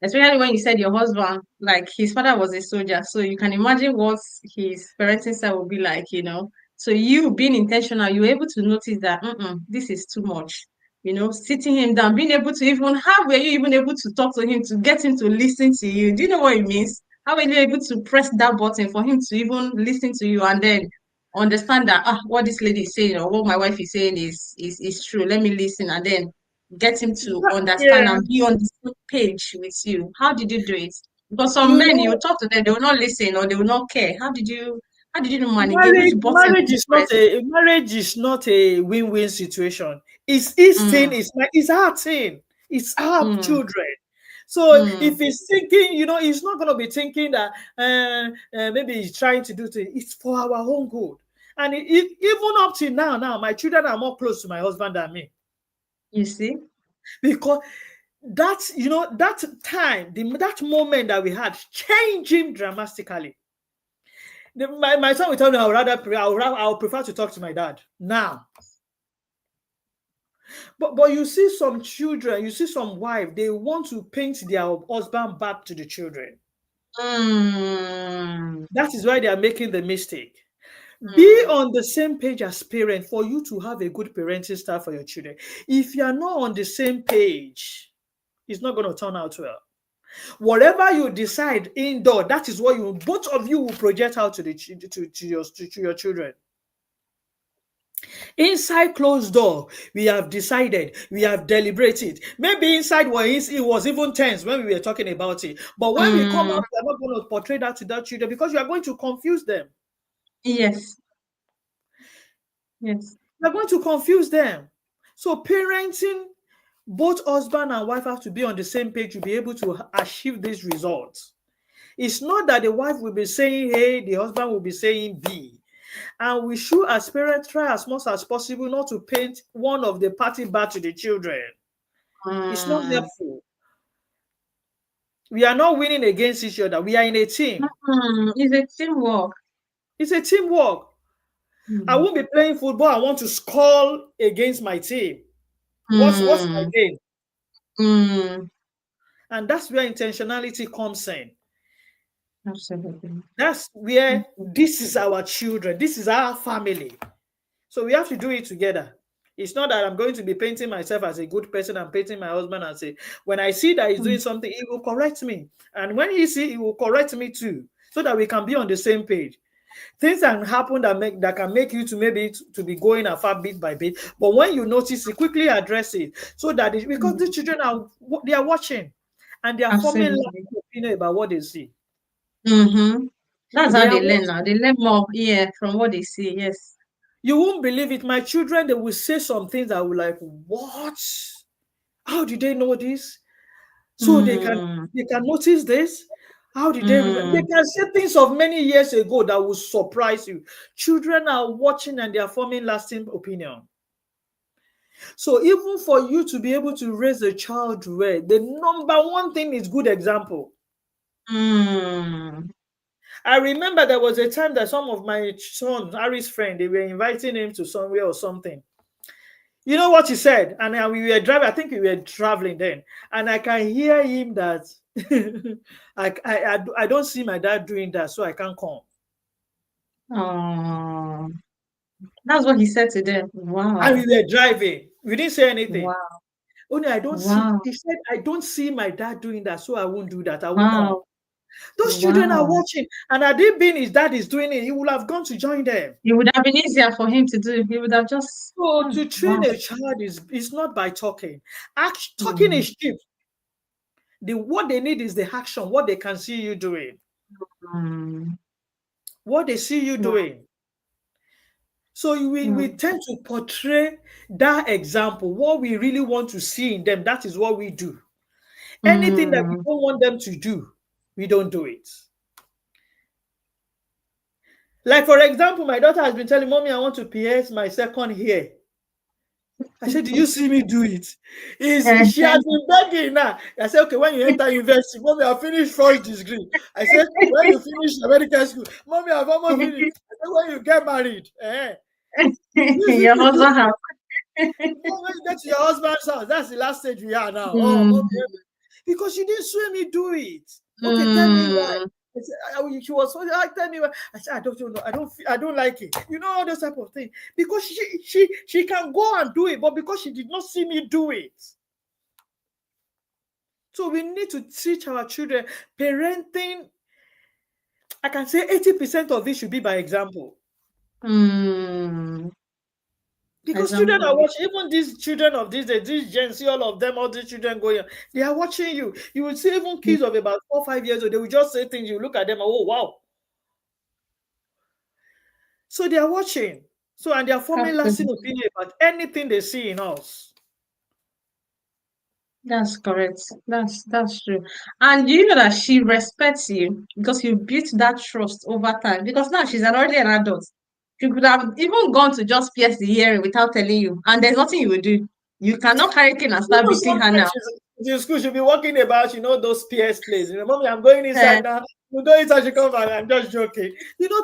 especially when you said your husband, like his father was a soldier, so you can imagine what his parenting style would be like, you know. So you being intentional, you were able to notice that this is too much, you know, sitting him down, being able to even how were you even able to talk to him to get him to listen to you? Do you know what it means? How were you able to press that button for him to even listen to you and then understand that what this lady is saying or what my wife is saying is true. Let me listen and then get him to understand Yeah, and be on the same page with you. How did you do it? Because some you men you know, talk to them, they will not listen or they will not care. How did you manage it? Which marriage button did marriage you is not press? a win-win situation. It's his thing, Mm, it's our thing, it's our mm, children. So if mm. he's thinking, he's not going to be thinking that maybe he's trying to do things. It's for our own good. And even up to now, my children are more close to my husband than me, You see? because that time, that moment that we had changed him dramatically. My son will tell me I would prefer to talk to my dad now. But you see some children, you see some wife, they want to paint their husband back to the children. Mm, That is why they are making the mistake. Be mm. on the same page as parents for you to have a good parenting style for your children. If you are not on the same page, it's not going to turn out well. Whatever you decide indoor, that is what both of you will project out to your children. Inside closed door, we have decided, we have deliberated. Maybe inside it was even tense when we were talking about it. But when we come Mm. out, we are not going to portray that to that children, because you are going to confuse them. Yes. Yes. You are going to confuse them. So parenting, both husband and wife have to be on the same page to be able to achieve these results. It's not that the wife will be saying A, the husband will be saying B. And we should, as parents, try as much as possible not to paint one of the party back to the children. It's not Mm. helpful. We are not winning against each other. We are in a team. It's a teamwork. It's a teamwork. I Mm. won't be playing football. I want to score against my team. What's my Mm. game? Mm. And that's where intentionality comes in. Absolutely. That's where Okay. this is our children. This is our family. So we have to do it together. It's not that I'm going to be painting myself as a good person and painting my husband and say, when I see that he's doing something, he will correct me. And when he see, he will correct me too, so that we can be on the same page. Things can happen that can make you to maybe to be going afar bit by bit. But when you notice it, quickly address it, so that because the children are watching, and they are forming Absolutely. lasting opinion about what they see. Mm-hmm. That's They how are they learn now. watching. They learn more, yeah, from what they see. Yes. You won't believe it. My children, they will say some things that will like, what? How did they know this? So Mm, they can notice this. How did they remember? They mm, can say things of many years ago that will surprise you. Children are watching and they are forming lasting opinion. So even for you to be able to raise a child well, the number one thing is good example. mm. I remember there was a time that some of my son, Harry's friend, they were inviting him to somewhere or something. You know what he said? And we were driving, I think we were traveling then. And I can hear him that I don't see my dad doing that, so I can't come. Oh, that's what he said to them. And Wow. we were driving. We didn't say anything. Wow. Only I don't see, Wow. he said, I don't see my dad doing that, so I won't do that. I won't come. Wow. Those children are Wow. watching. And had it been his dad is doing it, he would have gone to join them. It would have been easier for him to do. He would have just, So oh, to train wow. a child is not by talking. Talking Mm, is cheap. What they need is the action, what they can see you doing, mm, what they see you wow. doing. So we Mm, tend to portray that example, what we really want to see in them. That is what we do. Anything that we mm. don't want them to do, we don't do it. Like, for example, my daughter has been telling mommy, I want to pierce my second hair. I said, do you see me do it? She has been begging now. I said, okay, when you enter university, mommy, I finished first degree. I said, when you finish medical school, mommy, I've almost finished. I said, when you get married, do you see Your me do husband it? have. No, when you get to your husband's house, that's the last stage we are now. Oh, Mm, mommy, because you didn't see me do it. Okay, tell me why. mm, I said, she was so like, tell me why. I said, I don't know. I don't like it. You know, all those type of things. Because she can go and do it, but because she did not see me do it. So we need to teach our children parenting. I can say 80% of it should be by example. mm. Because children Example. are watching, even these children of these days, these Gen Z, all of them, all these children going, they are watching you. You will see even kids of about 4 or 5 years old, they will just say things, you look at them, and, oh, wow. So they are watching. So, and they are forming lasting Absolutely. opinion about anything they see in us. That's correct. That's true. And you know that she respects you because you built that trust over time. Because now she's already an adult. She could have even gone to just pierce the earring without telling you, and there's nothing you will do. You cannot carry cane and start Even beating her sometimes now. she's in school, she'll be walking about, those PS plays. Mommy, I'm going Eh, inside now. You go inside, she come back. I'm just joking.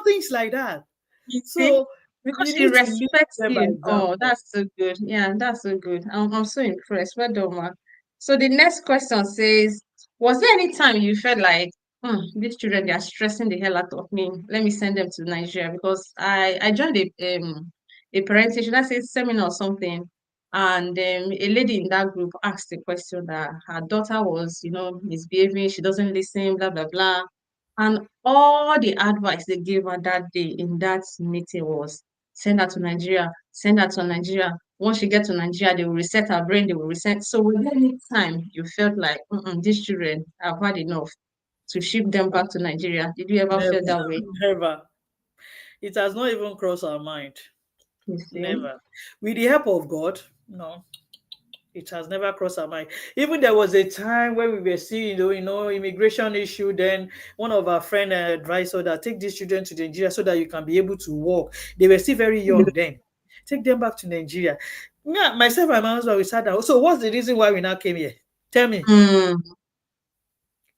Things like that. you see, So because we she need to lead respects them by you. Oh, example. that's so good. Yeah, that's so good. I'm so impressed. Well done, ma. So the next question says, was there any time you felt like, these children, they are stressing the hell out of me. Let me send them to Nigeria because I joined a parenting, should I say seminar or something, and a lady in that group asked a question that her daughter was, misbehaving, she doesn't listen, blah blah blah. And all the advice they gave her that day in that meeting was send her to Nigeria, send her to Nigeria. Once she gets to Nigeria, they will reset her brain, they will reset. So, with any time you felt like, these children have had enough to ship them back to Nigeria? Did you ever Never, feel that way? never. It has not even crossed our mind. You see? Never. With the help of God, no. It has never crossed our mind. Even there was a time when we were seeing, immigration issue. Then one of our friend advised us that take these children to Nigeria so that you can be able to work. They were still very young then. Take them back to Nigeria. Yeah, myself and my husband, we sat down. So what's the reason why we now came here? Tell me. Mm,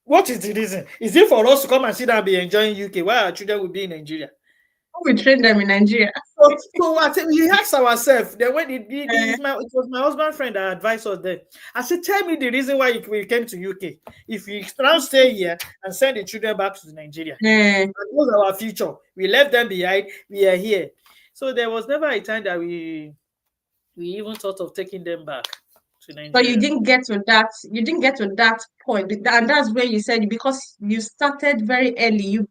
What is the reason? Is it for us to come and sit down and be enjoying UK while our children will be in Nigeria? we train them in Nigeria. So I think we asked ourselves. Then when Eh, it was my husband friend that advised us then. I said, tell me the reason why we came to UK. If we now stay here and send the children back to Nigeria, eh, that was our future. We left them behind. We are here. So there was never a time that we We even thought of taking them back to But you Nigeria. didn't get to that, point. And that's where you said, because you started very early, you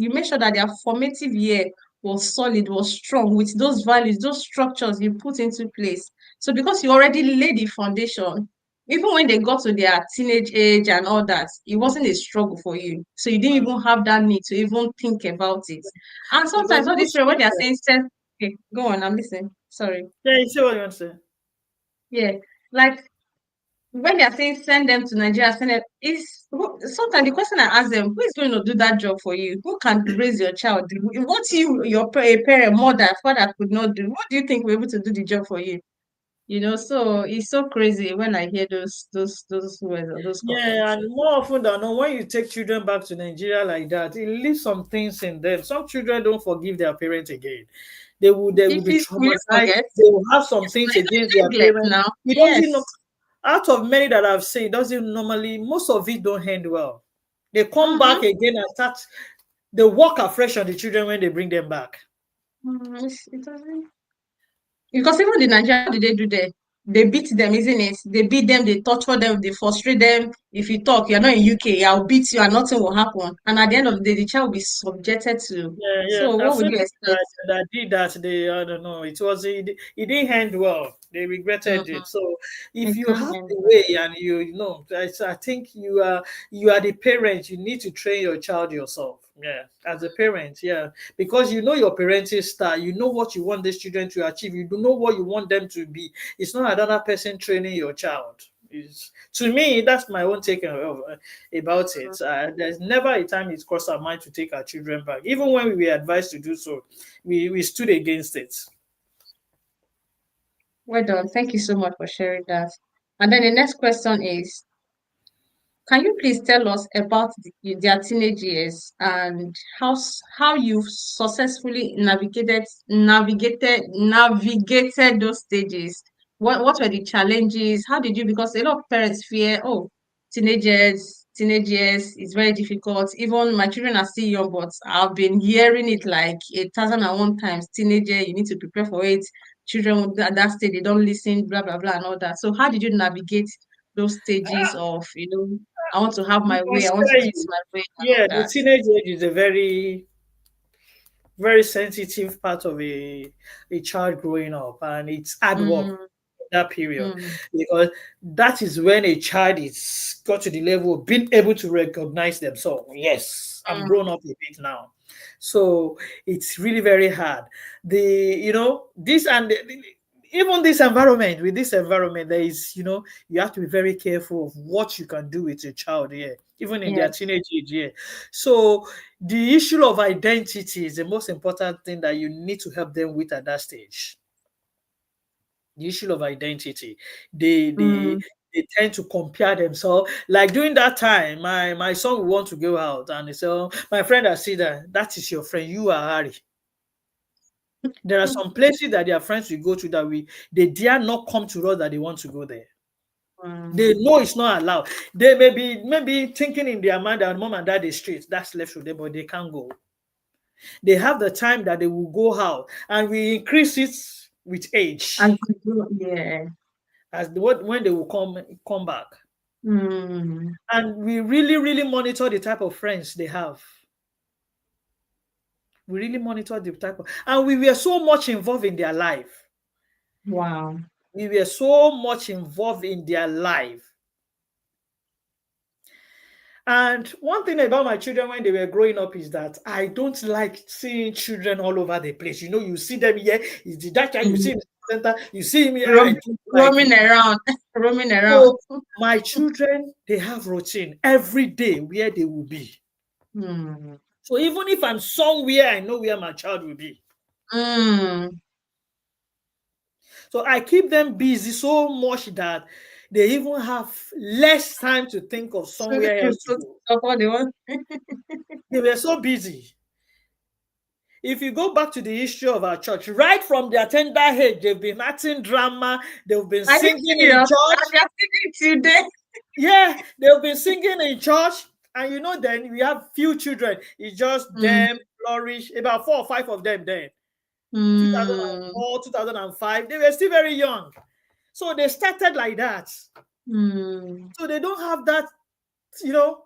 made sure that their formative year was solid, was strong with those values, those structures you put into place. So because you already laid the foundation, even when they got to their teenage age and all that, it wasn't a struggle for you. So you didn't Mm. even have that need to even think about it. And Because sometimes all this most when they are children, saying, okay, go on, I'm listening. Sorry. yeah, you see what you want to say? Yeah. Like when they are saying send them to Nigeria, sometimes the question I ask them, who is going to do that job for you? Who can raise your child? What a parent, mother, father could not do? What do you think we're able to do the job for you? So it's so crazy when I hear those words or those Yeah, comments. and more often than not, when you take children back to Nigeria like that, it leaves some things in them. Some children don't forgive their parents again. They will be Will you traumatized. forget? They will have some Yes, things now against it's their neglect parents. now. It doesn't know. Yes. Out of many that I've seen, it doesn't normally. Most of it don't end well. They come back Mm-hmm. again and start. They work afresh on the children when they bring them back. It doesn't. Because even the Nigeria, how did they do there? They beat them, isn't it? They beat them, they torture them, they frustrate them. If you talk, you're not in UK, I'll beat you and nothing will happen. And at the end of the day, the child will be subjected to. Yeah, yeah. So I've what would seen you people expect? that did that. They, I don't know. It didn't end well. They regretted Mm-hmm. it. So if It you can't have end the well. way and I think you are the parent. You need to train your child yourself. Yeah, as a parent, yeah, because you know your parenting style. You know what you want these children to achieve. You do know what you want them to be. It's not another person training your child. To me, that's my own take about it. There's never a time it's crossed our mind to take our children back. Even when we were advised to do so, we stood against it. Well done. Thank you so much for sharing that. And then the next question is, can you please tell us about their teenage years and how you've successfully navigated those stages? What were the challenges? How did you? Because a lot of parents fear, oh, teenage years is very difficult. Even my children are still young, but I've been hearing it like 1,001 times. Teenager, you need to prepare for it. Children at that stage, they don't listen, blah blah blah, and all that. So how did you navigate those stages of, I want to have I my way, I must want to tell fix you, my way and yeah, all the that. teenage age is a very very sensitive part of a child growing up, and it's hard work Mm, that period, mm, because that is when a child is got to the level of being able to recognize themselves. Yes, I'm grown mm, up a bit now. So it's really very hard. The this and even this environment, with this environment, there is, you have to be very careful of what you can do with your child here, even in their yes. teenage age here. So the issue of identity is the most important thing that you need to help them with at that stage. The issue of identity. They they Mm, they tend to compare themselves. Like during that time, my son will want to go out and he said, "Oh, my friend has said that is your friend, you are Harry." There are some places that their friends will go to that they dare not come to us that they want to go there. They mm, know it's not allowed. They may be maybe thinking in their mind that mom and dad is straight. That's left to them, but they can't go. They have the time that they will go out, and we increase it with as age you grow, yeah. when they will come back. Mm, And we really, really monitor the type of friends they have. We really monitor the type of, and we were so much involved in their life. wow. We were so much involved in their life. And one thing about my children when they were growing up is that I don't like seeing children all over the place. You see them here, is that time you Mm, see in the center, you see me, I roam, don't like roaming it. around, roaming around. So my children, they have routine every day where they will be. Mm, So even if I'm somewhere, I know where my child will be. mm. So I keep them busy so much that they even have less time to think of So, somewhere else to so go. of what they want. They were so busy. If you go back to the history of our church, right from their tender age, they've been acting drama, they've been Are you singing in serious? church. And they're singing today. Yeah, they've been singing in church. And then we have few children. It's just Mm, them, Flourish, about 4 or 5 of them then. Mm. 2004, 2005, they were still very young. So they started like that. Mm. So they don't have that, you know,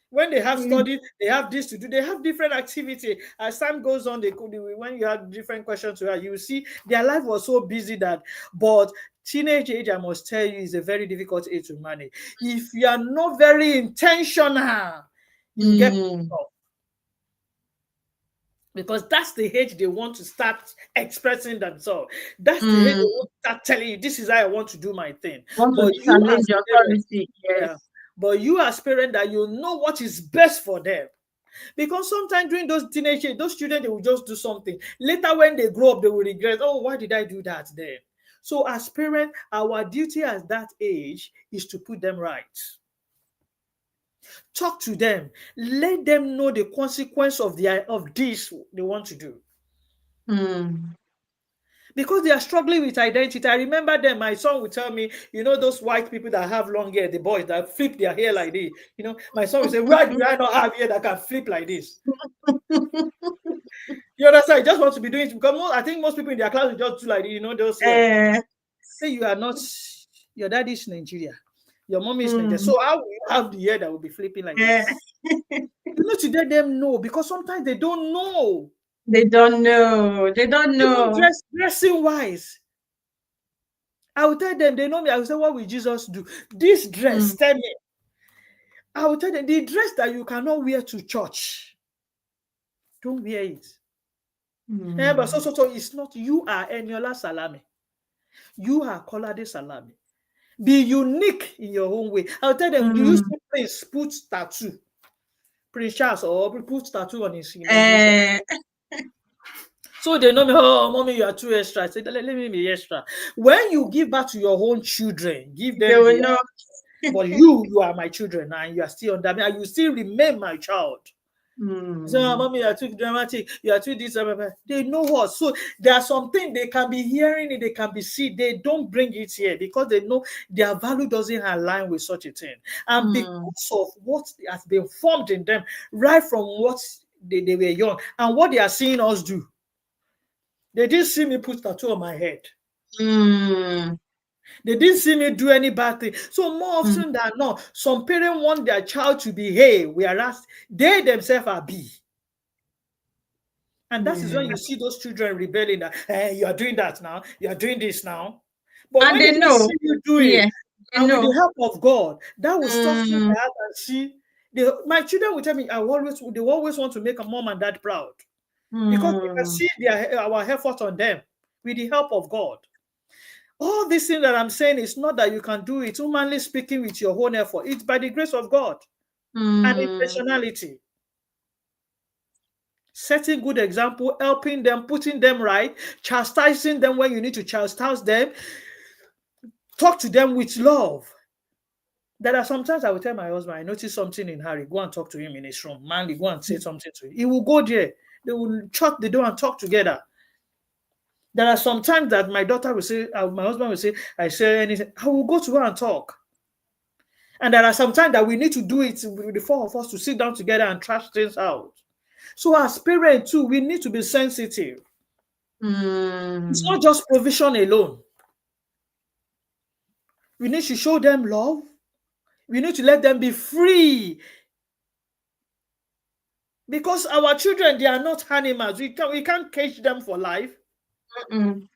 when they have Mm. studied, they have this to do. They have different activity. As time goes on, they could, when you have different questions to ask, you see their life was so busy that. But teenage age, I must tell you, is a very difficult age to manage. If you are not very intentional, you will get Mm. off, because that's the age they want to start expressing themselves. That's the age they Mm. want to start telling you, this is how I want to do my thing. Want to But you challenge as the parent, authority? yeah, Yes. but you as parent, that you know what is best for them. Because sometimes during those teenage age, those children, they will just do something. Later, when they grow up, they will regret, oh, why did I do that then? So as parents, our duty at that age is to put them right. Talk to them. Let them know the consequence of this they want to do. Mm. Because they are struggling with identity. I remember them. My son would tell me, those white people that have long hair, the boys that flip their hair like this. My son would say, why do I not have hair that can flip like this? You understand? I just want to be doing it because I think most people in their class will just do like, those here. Eh. Say you are not, your daddy is Nigeria, your mommy is Nigeria. Mm. So how will you have the hair that will be flipping like Eh. this? You need to let them know, because sometimes they don't know. They don't know. They don't Even know. dressing wise. I will tell them, they know me. I will say, what will Jesus do? This dress, Mm. tell me. I will tell them, the dress that you cannot wear to church, don't wear it. But Mm. so it's not, you are Eniola Salami. You are Kolade Salami. Be unique in your own way. I'll tell them, do you Mm. see Prince put tattoo? Prince Charles or put tattoo on his Eh. so they know me, oh, mommy, you are too extra. I said, let me be extra. When you give back to your own children, give They them will the, know. but you are my children and you are still under me and you still remain my child. So, Mm. mommy, you are too dramatic. You are too this. They know what. So there are some things they can be hearing it, they can be see. They don't bring it here because they know their value doesn't align with such a thing. And Mm. because of what has been formed in them right from what they were young and what they are seeing us do. They didn't see me put tattoo on my head. Mm. They didn't see me do any bad thing. So more Mm. often than not, some parents want their child to be A, whereas they themselves are B. And that is when Yeah. you see those children rebelling that, you are doing that now, you are doing this now. But And when they they don't know. see you do it, Yeah. They and with the know. help of God, that will soften Mm. their heart and see. My children will tell me, they always want to make a mom and dad proud because they can Mm. see our effort on them with the help of God. All these things that I'm saying is not that you can do it humanly speaking with your own effort. It's by the grace of God and Mm. intentionality. Setting good example, helping them, putting them right, chastising them when you need to chastise them, talk to them with love. There are sometimes I will tell my husband, I notice something in Harry, go and talk to him in his room. Manly, go and say something to him. He will go there. They will shut the door and talk together. There are some times that my daughter will say, my husband will say, I say anything, I will go to her and talk. And there are some times that we need to do it with the four of us to sit down together and trash things out. So as parents too, we need to be sensitive. It's Mm. not just provision alone. We need to show them love. We need to let them be free. Because our children, they are not animals. We can't cage them for life. Mm.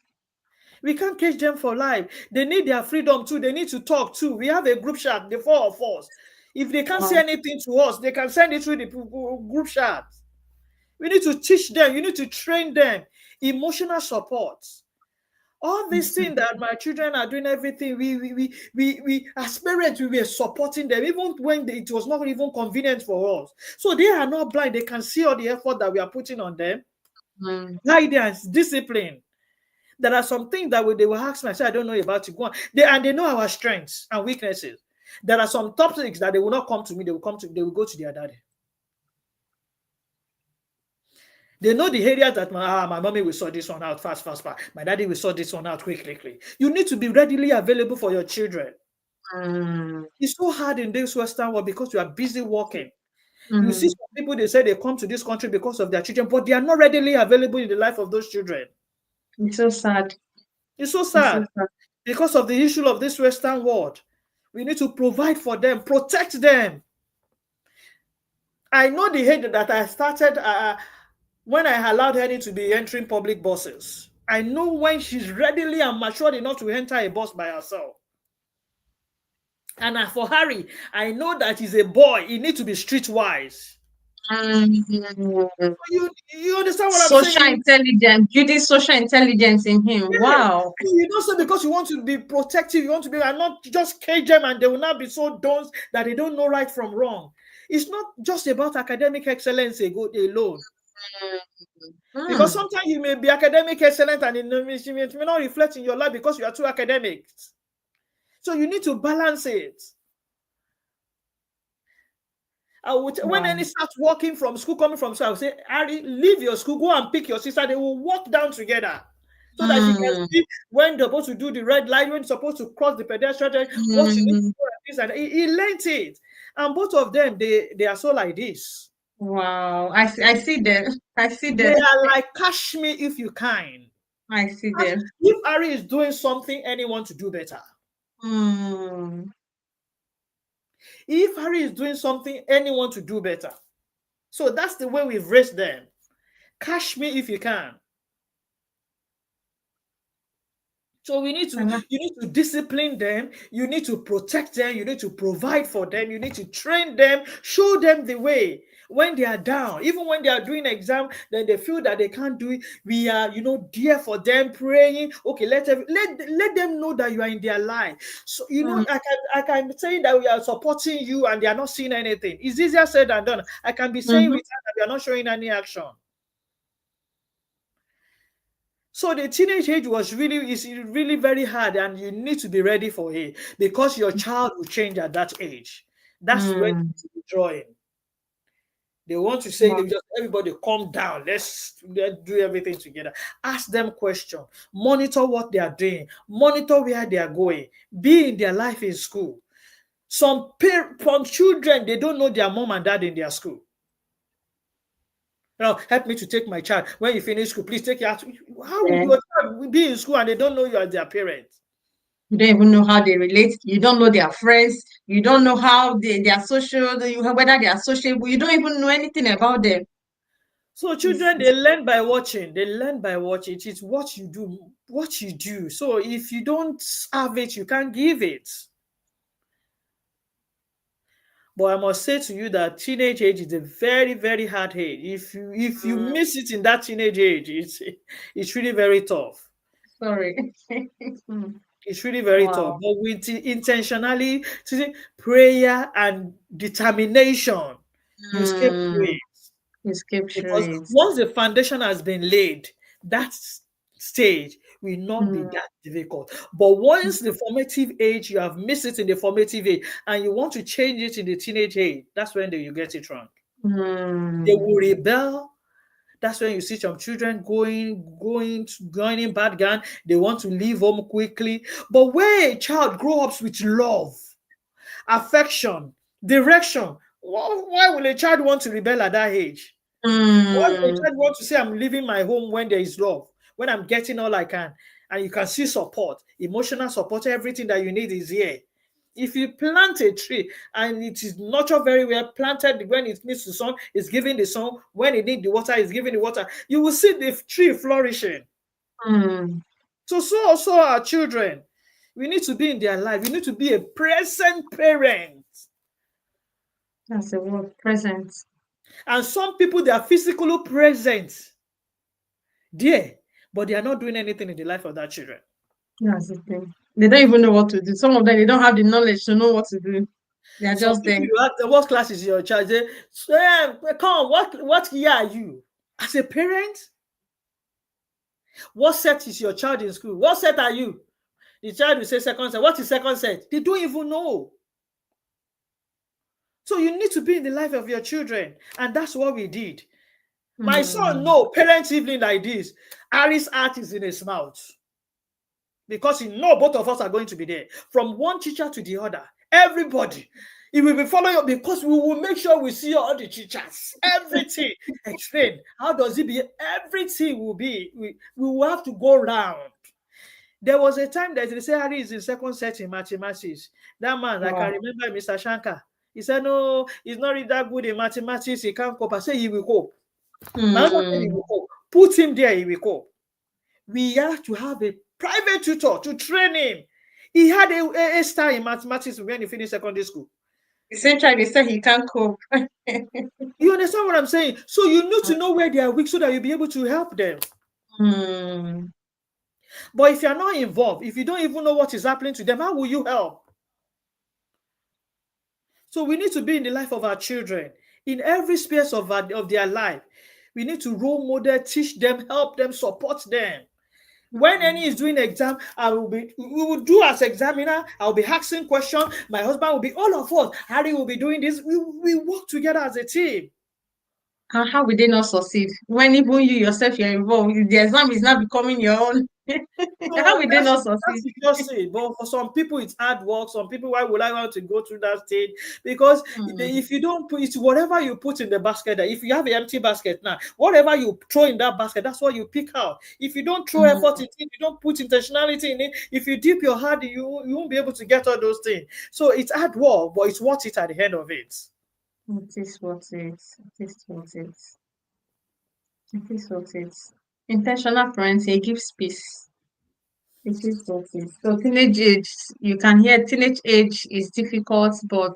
We can't cage them for life. They need their freedom too. They need to talk too. We have a group chat, the four of us. If they can't say Wow. anything to us, they can send it through the group chat. We need to teach them. You need to train them. Emotional support. All these things that my children are doing, everything we as parents, we were supporting them even when it was not even convenient for us. So they are not blind. They can see all the effort that we are putting on them. Mm. Guidance, discipline. There are some things that they will ask me. I say, I don't know about it. Go on. They know our strengths and weaknesses. There are some topics that they will not come to me. They will go to their daddy. They know the area that my mommy will sort this one out fast. My daddy will sort this one out quickly. You need to be readily available for your children. Mm. It's so hard in this Western world because you are busy working. You see Mm. some people, they say they come to this country because of their children, but they are not readily available in the life of those children. It's so sad. It's so It's so sad sad. because of the issue of this Western world. We need to provide for them, protect them. I know the hate that I started when I allowed Henny to be entering public buses. I know when she's readily and matured enough to enter a bus by herself. And for Harry, I know that he's a boy. He needs to be streetwise. Mm. You understand what I'm Social saying? intelligence, building social intelligence in him. Yeah. Wow. So you don't say because you want to be protective, you want to be, and not just cage them and they will not be so dunce that they don't know right from wrong. It's not just about academic excellence alone. Because Mm. sometimes you may be academic excellent and it may not reflect in your life because you are too academic. So you need to balance it. When Wow. any starts walking from school, coming from school, I will say, Harry, leave your school, go and pick your sister. They will walk down together so that she can Mm. see when they're supposed to do the red light, when they're supposed to cross the pedestrian, what she needs to Mm. do, and this and that. He learned it. And both of them, they are so like this. Wow. I see them. I see They them. are like, catch me if you can. I see them. If Harry is doing something, anyone to do better. Mm. If Harry is doing something, anyone to do better. So that's the way we've raised them. Catch me if you can. So you need to discipline them, you need to protect them, you need to provide for them, you need to train them, show them the way. When they are down, even when they are doing exam, then they feel that they can't do it. We are, there for them, praying. Okay, let them know that you are in their life. So Mm. I can say that we are supporting you and they are not seeing anything. It's easier said than done. I can be saying Mm-hmm. with that we are not showing any action. So the teenage age is really very hard, and you need to be ready for it because your child will change at that age. That's when Mm. to be drawing. They want to say, Wow. they just everybody calm down. Let's do everything together. Ask them questions. Monitor what they are doing. Monitor where they are going. Be in their life in school. Some children, they don't know their mom and dad in their school. Now, help me to take my child. When you finish school, please take your. How would Yeah. your child be in school and they don't know you as their parent? You don't even know how they relate. You don't know their friends. You don't know how they are social, whether they are sociable. You don't even know anything about them. So It's, children, they it's learn by watching. They learn by watching. It is what you do, what you do. So if you don't have it, you can't give it. But I must say to you that teenage age is a very, very hard age. If you mm, miss it in that teenage age, it's really very tough. sorry. Mm. It's really very tough. Wow. But with the intentionality, prayer and determination, you escape through Mm. it. Escape through Because it. once the foundation has been laid, that stage will not be Mm. that difficult. But once the formative age, you have missed it in the formative age, and you want to change it in the teenage age, that's when you get it wrong. They Mm. will rebel. That's when you see some children going in bad gun. They want to leave home quickly. But when a child grows up with love, affection, direction, why will a child want to rebel at that age? Why would a Mm. child want to say I'm leaving my home when there is love, when I'm getting all I can, and you can see support, emotional support, everything that you need is here. If you plant a tree and it is nurtured very well, planted when it needs the sun, it's giving the sun. When it needs the water, it's giving the water. You will see the tree flourishing. Mm. So also our children, we need to be in their life. We need to be a present parent. That's the word. Present. And some people, they are physically present there, but they are not doing anything in the life of that children. That's the thing. They don't even know what to do. Some of them, they don't have the knowledge to know what to do. They are Some just people, there. you ask them, what class is your child? They say, come, what year are you? As a parent, what set is your child in school? What set are you? The child will say second set. What is second set? They don't even know. So you need to be in the life of your children. And that's what we did. My son, Mm. no, parents evening like this. Harry's heart is in his mouth. Because he know both of us are going to be there. From one teacher to the other. Everybody. He will be following up because we will make sure we see all the teachers. Everything. Explain. How does it be? Everything will be. We will have to go round. There was a time that they say Harry is in second set in mathematics. That man, I can Wow. remember Mr. Shankar. He said, no, he's not really that good in mathematics. He can't cope. I said, he will cope. My husband said he Hmm. will cope. Put him there, he will cope. We have to have a private tutor to train him. He had a star in mathematics when he finished secondary school. The same time, he said he can't cope. You understand what I'm saying? So you need to know where they are weak so that you'll be able to help them. Hmm. But if you're not involved, if you don't even know what is happening to them, how will you help? So we need to be in the life of our children, in every space of their life. We need to role model, teach them, help them, support them. When any is doing exam, we will do as examiner. I'll be asking questions. My husband will be, all of us. Harry will be doing this. We work together as a team. How will they not succeed when even you yourself you're involved? The exam is not becoming your own. How So will they that's not succeed? that's just it. But for some people, it's hard work. Some people, why would I want to go through that stage? Because Hmm. if you don't put, it's whatever you put in the basket. If you have an empty basket now, whatever you throw in that basket, that's what you pick out. If you don't throw effort Hmm. in it, you don't put intentionality in it. If you dip your heart, you won't be able to get all those things. So it's hard work, but it's worth it at the end of it. It is what it. It is what it. It is what it. Intentional parenting it gives peace. It is what it is. So teenage age, you can hear teenage age is difficult, but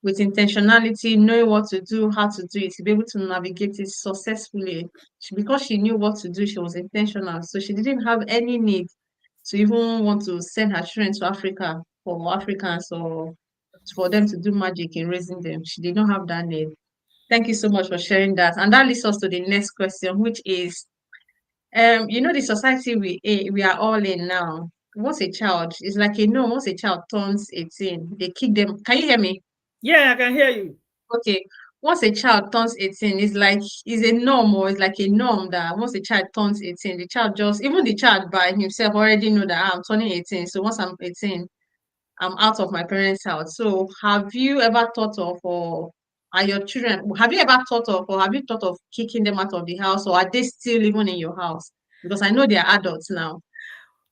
with intentionality, knowing what to do, how to do it, to be able to navigate it successfully. Because she knew what to do, she was intentional. So she didn't have any need to even want to send her children to Africa for Africans or for them to do magic in raising them. She did not have that need. Thank you so much for sharing that. And that leads us to the next question, which is the society we are all in now. Once a child, it's like once a child turns 18, they kick them. Can you hear me? Yeah, I can hear you. Okay. Once a child turns 18, it's a norm or it's like a norm that once a child turns 18, the child just even the child by himself already know that I'm turning 18. So once I'm 18, I'm out of my parents' house. So have you ever thought of or are your children have you ever thought of or have you thought of kicking them out of the house or are they still living in your house? Because I know they're adults now.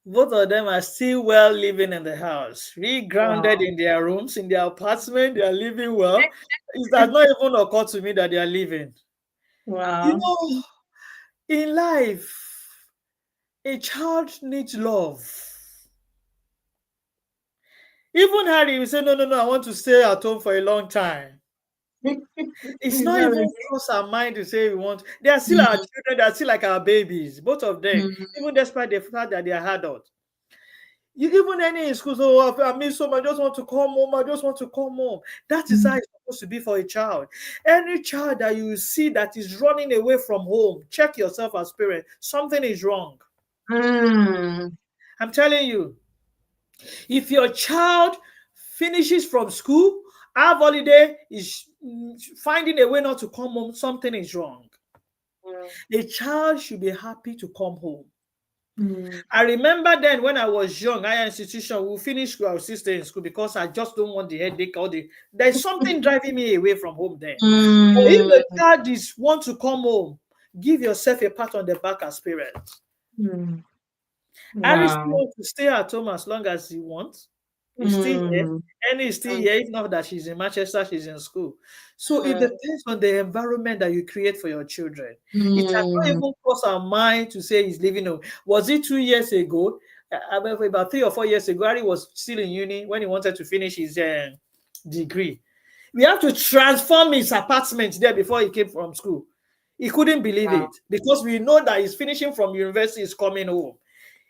Both of them are still well living in the house, re-grounded Wow. in their rooms, in their apartment. They are living well. It has not even occurred to me that they are living. You Wow. know, in life, a child needs love. Even Harry will say, no, no, no, I want to stay at home for a long time. It's Is not that even okay? cross our mind to say we want. They are still our children. They are still like our babies, both of them. Mm, Even despite the fact that they are adults. You even any in school, so I miss home, I just want to come home, I just want to come home. That is how mm, it's supposed to be for a child. Any child that you see that is running away from home, check yourself as parent. Something is wrong. mm, I'm telling you, if your child finishes from school, have holiday, is finding a way not to come home, something is wrong. A child should be happy to come home. mm, I remember then when I was young, higher institution, we finish school, I would still stay in school because I just don't want the headache or there's something driving me away from home then. But if the mm, child is want to come home, give yourself a pat on the back as parents. mm. Harry still Wow. wants to stay at home as long as he wants. He's still here. Mm, Annie is still mm, here. If not that she's in Manchester, she's in school. So it mm, depends on the environment that you create for your children. It has not mm, even crossed our mind to say he's living home. Was it 2 years ago? About 3 or 4 years ago, Harry was still in uni when he wanted to finish his degree. We have to transform his apartment there before he came from school. He couldn't believe wow. it because we know that he's finishing from university, he's coming home.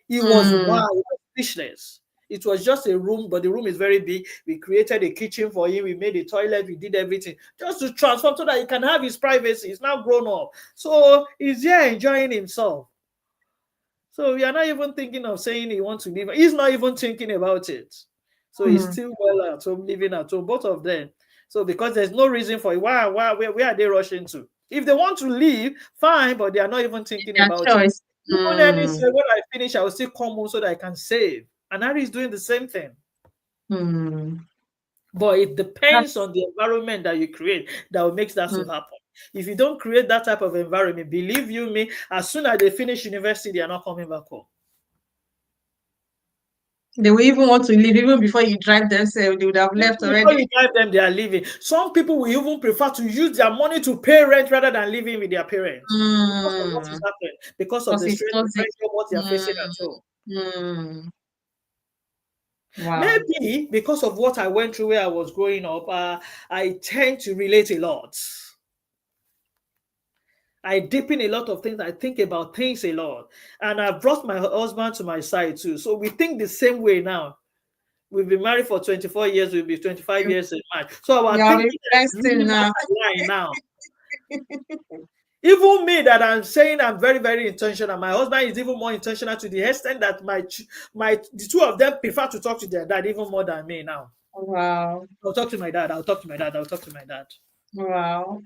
It was Mm, wow, it was speechless. It was just a room, but the room is very big. We created a kitchen for him. We made a toilet. We did everything just to transform so that he can have his privacy. He's now grown up. So he's here enjoying himself. So we are not even thinking of saying he wants to leave. He's not even thinking about it. So he's mm. still well at home, living at home, both of them. So because there's no reason for it, where are they rushing to? If they want to leave, fine, but they are not even thinking Their about it. choice. Even then, he Mm, said, when I finish, I will still come home so that I can save. And Harry is doing the same thing. mm. But it depends That's on the environment that you create that will make that to mm. happen. If you don't create that type of environment, believe you me, as soon as they finish university, they are not coming back home. They will even want to leave even before you drive themselves. They would have Even left before already. you drive them, they are leaving. Some people will even prefer to use their money to pay rent rather than living with their parents because of what is Mm. happening, because of Because the it's stress, the toxic. pressure, what they are facing Mm. at home. Mm. Wow. Maybe because of what I went through where I was growing up, I tend to relate a lot. I deepen a lot of things. I think about things a lot. And I brought my husband to my side too. So we think the same way now. We've been married for 24 years. We'll be 25 years in March. So You our are thinking is reflecting really now. more aligned now. Even me that I'm saying I'm very, very intentional. My husband is even more intentional to the extent that the two of them prefer to talk to their dad even more than me now. Wow. I'll talk to my dad. I'll talk to my dad. I'll talk to my dad. Wow.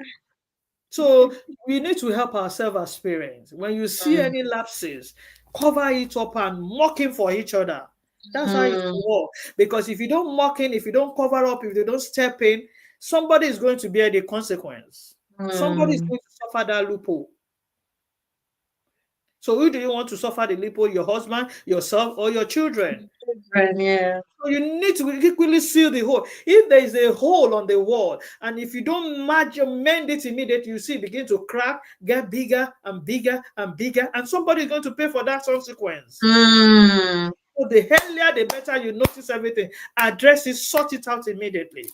So we need to help ourselves as parents. When you see Mm. any lapses, cover it up and mocking for each other. That's how it Mm. will work. Because if you don't mock in, if you don't cover up, if they don't step in, somebody is going to bear the consequence. Somebody is Mm. going to suffer that loophole. So who do you want to suffer the loophole? Your husband, yourself, or your children? Children, yeah. So you need to equally seal the hole. If there is a hole on the wall, and if you don't match or mend it immediately, you see it begin to crack, get bigger and bigger and bigger, and somebody is going to pay for that consequence. Mm. So the earlier, the better you notice everything, address it, sort it out immediately.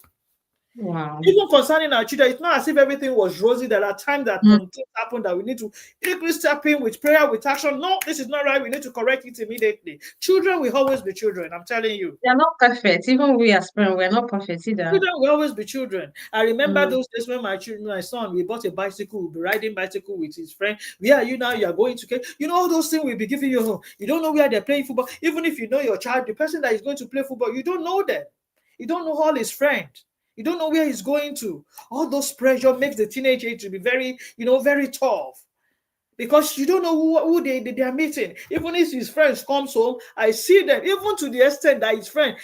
Wow. Even concerning our children, it's not as if everything was rosy. There are times that Mm. some things happen that we need to quickly step in with prayer, with action. No, this is not right. We need to correct it immediately. Children will always be children. I'm telling you. They are not perfect. Even we as parents, we're not perfect either. Children will always be children. I remember Mm. those days when my son, we bought a bicycle, we'll be riding bicycle with his friend. Where are you now? You are going to get, all those things will be giving you home. You don't know where they're playing football. Even if you know your child, the person that is going to play football, you don't know them. You don't know all his friends. You don't know where he's going to. All those pressure makes the teenage age to be very, very tough. Because you don't know who they are meeting. Even if his friends comes home, I see them, even to the extent that his friend,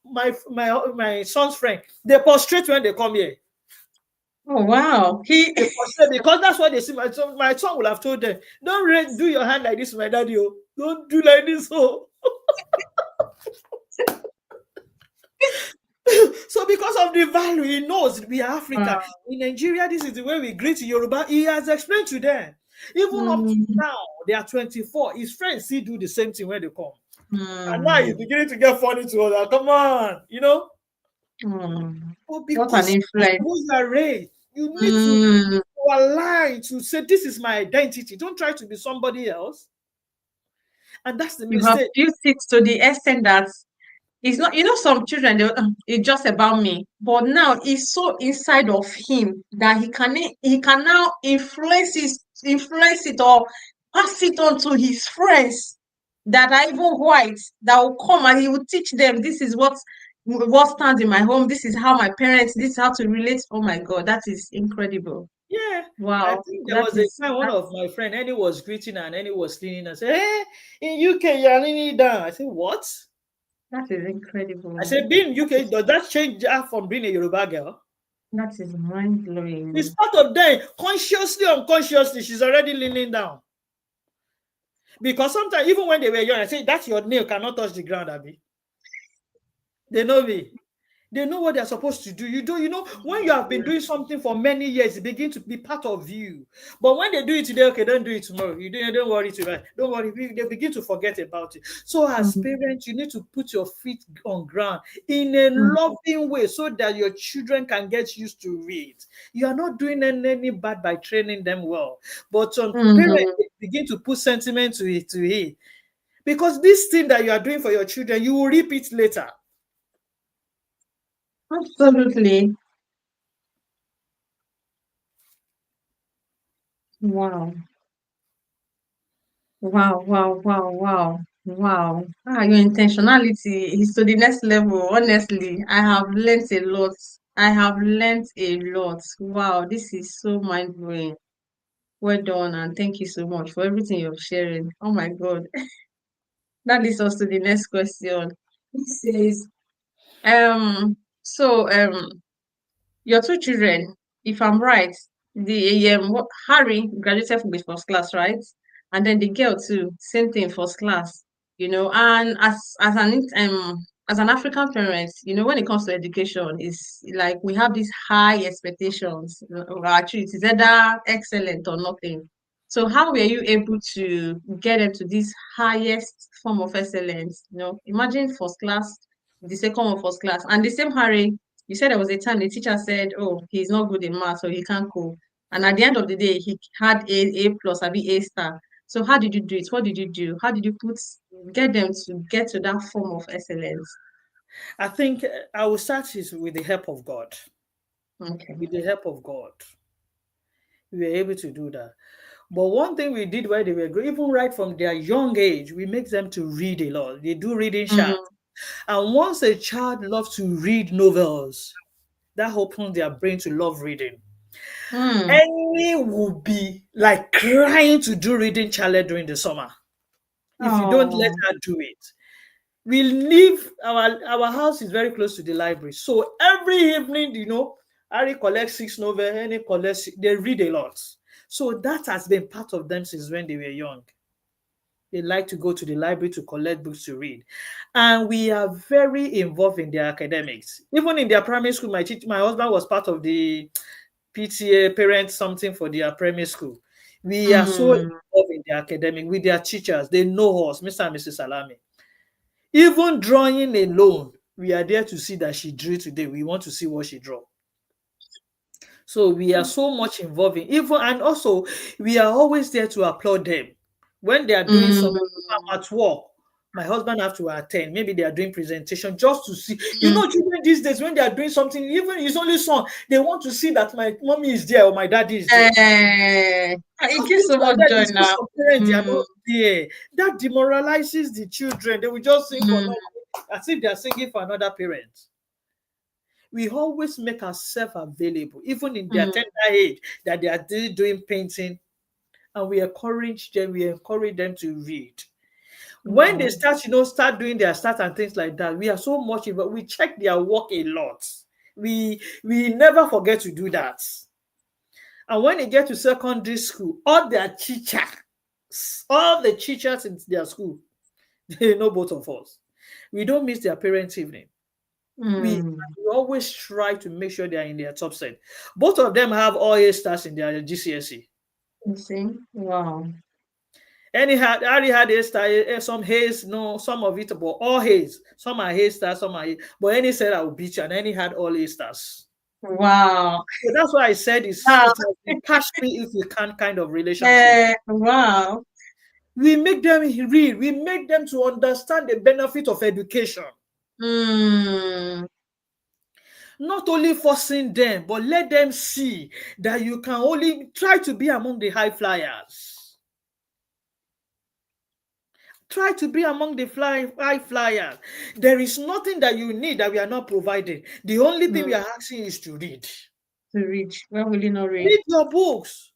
my son's friend, they prostrate when they come here. Oh wow. They prostrate because that's what they see. My son will have told them, don't do your hand like this, my daddy. Oh. Don't do like this. Oh. So because of the value, he knows we are Africa. Wow. In Nigeria, this is the way we greet Yoruba. He has explained to them. Even up to Mm. now, they are 24. His friends still do the same thing when they come. And now he's Mm. beginning to get funny to us. Come on. Mm. But What an because that's the influence. way you are raised, you need to Mm. align to say, this is my identity. Don't try to be somebody else. And that's the You have mistake. built it to the extent that it's not, some children, it's just about me. But now it's so inside of him that he can now influence it or pass it on to his friends that are even white that will come and he will teach them this is what stands in my home, this is how my parents, this is how to relate. Oh my God, that is incredible. Yeah. I Wow, think there was a time one of my friend, Annie was greeting her and Annie was cleaning and said, hey, in UK, you're leaning down. I said, what? that is I incredible. said, being UK, does that change her from being a Yoruba girl? That is mind It's blowing. part of them. Consciously, unconsciously, she's already leaning down. Because sometimes, even when they were young, I say, that's your nail cannot touch the ground, Abby. They know me. They know what they're supposed to do. When you have been doing something for many years, it begins to be part of you. But when they do it today, okay, don't do it tomorrow. Don't worry today. Don't worry. They begin to forget about it. So as Mhm. parents, you need to put your feet on ground in a Mhm. loving way so that your children can get used to it. You are not doing any bad by training them well. But some parents Mhm. begin to put sentiment to it. Because this thing that you are doing for your children, you will reap it later. Absolutely. Wow. Wow, wow, wow, wow, wow. Your intentionality is to the next level. Honestly, I have learnt a lot. I have learnt a lot. Wow, this is so mind-blowing. Well done, and thank you so much for everything you're sharing. Oh my God. That leads us to the next question. It says, um, So, your two children, if I'm right, the Harry graduated with first class, right? And then the girl too, same thing, first class. And as an African parent, when it comes to education, it's like we have these high expectations. Actually, it is either excellent or nothing. So how were you able to get them to this highest form of excellence? Imagine first class, the second one first class, and the same Harry, you said there was a time the teacher said, "Oh, he's not good in math, so he can't cope." And at the end of the day, he had A plus, I be A star. So how did you do it? What did you do? How did you get them to get to that form of excellence? I think I will start is with the help of God. Okay. With the help of God, we were able to do that. But one thing we did while they were growing, even right from their young age, we make them to read a lot. They do reading Mm, charts. And once a child loves to read novels, that opens their brain to love reading. mm, Any will be like crying to do reading challenge during the summer if you don't let oh, her do it. We live our house is very close to the library, so every evening, Harry collects six novels, any collects they read a lot. So that has been part of them since when they were young. They like to go to the library to collect books to read, and we are very involved in their academics. Even in their primary school, my husband was part of the PTA parent something for their primary school. We are so mm, involved in their academic with their teachers. They know us, Mr. and Mrs. Salami. Even drawing alone, we are there to see that she drew today. We want to see what she draw. So we are so much involved in even, and also we are always there to applaud them when they are doing something. If I'm at work, my husband have to attend. Maybe they are doing presentation just to see. mm. Children these days when they are doing something, even his only son, they want to see that my mommy is there or my daddy is there. It Just gives things so like much that. joy It's just now. some parents they are Mm, not there. That demoralizes the children. They will just sing for mm, no, as if they are singing for another parent. We always make ourselves available, even in their mm, tender age, that they are still doing painting, and we encourage them to read. When they wow. start, start doing their stats and things like that, we are so much involved. We check their work a lot. We never forget to do that. And when they get to secondary school, all the teachers in their school, they know both of us. We don't miss their parents' evening. We Mm, we always try to make sure they are in their top set. Both of them have all A stars in their GCSE. you see? Wow. Harry had A star, some A's, no, some of it, but all A's. Some are A stars, some are A. But any said I will beat you, and any had all A stars. Wow. So that's why I said Wow. it has been catch me if you can kind of relationship. Wow. We make them read, we make them to understand the benefit of education. Mm, Not only forcing them, but let them see that you can only try to be among the high flyers. Try to be among the high flyers. There is nothing that you need that we are not providing. The only thing we mm. are asking is to read. To reach. When will you not read? Read your books.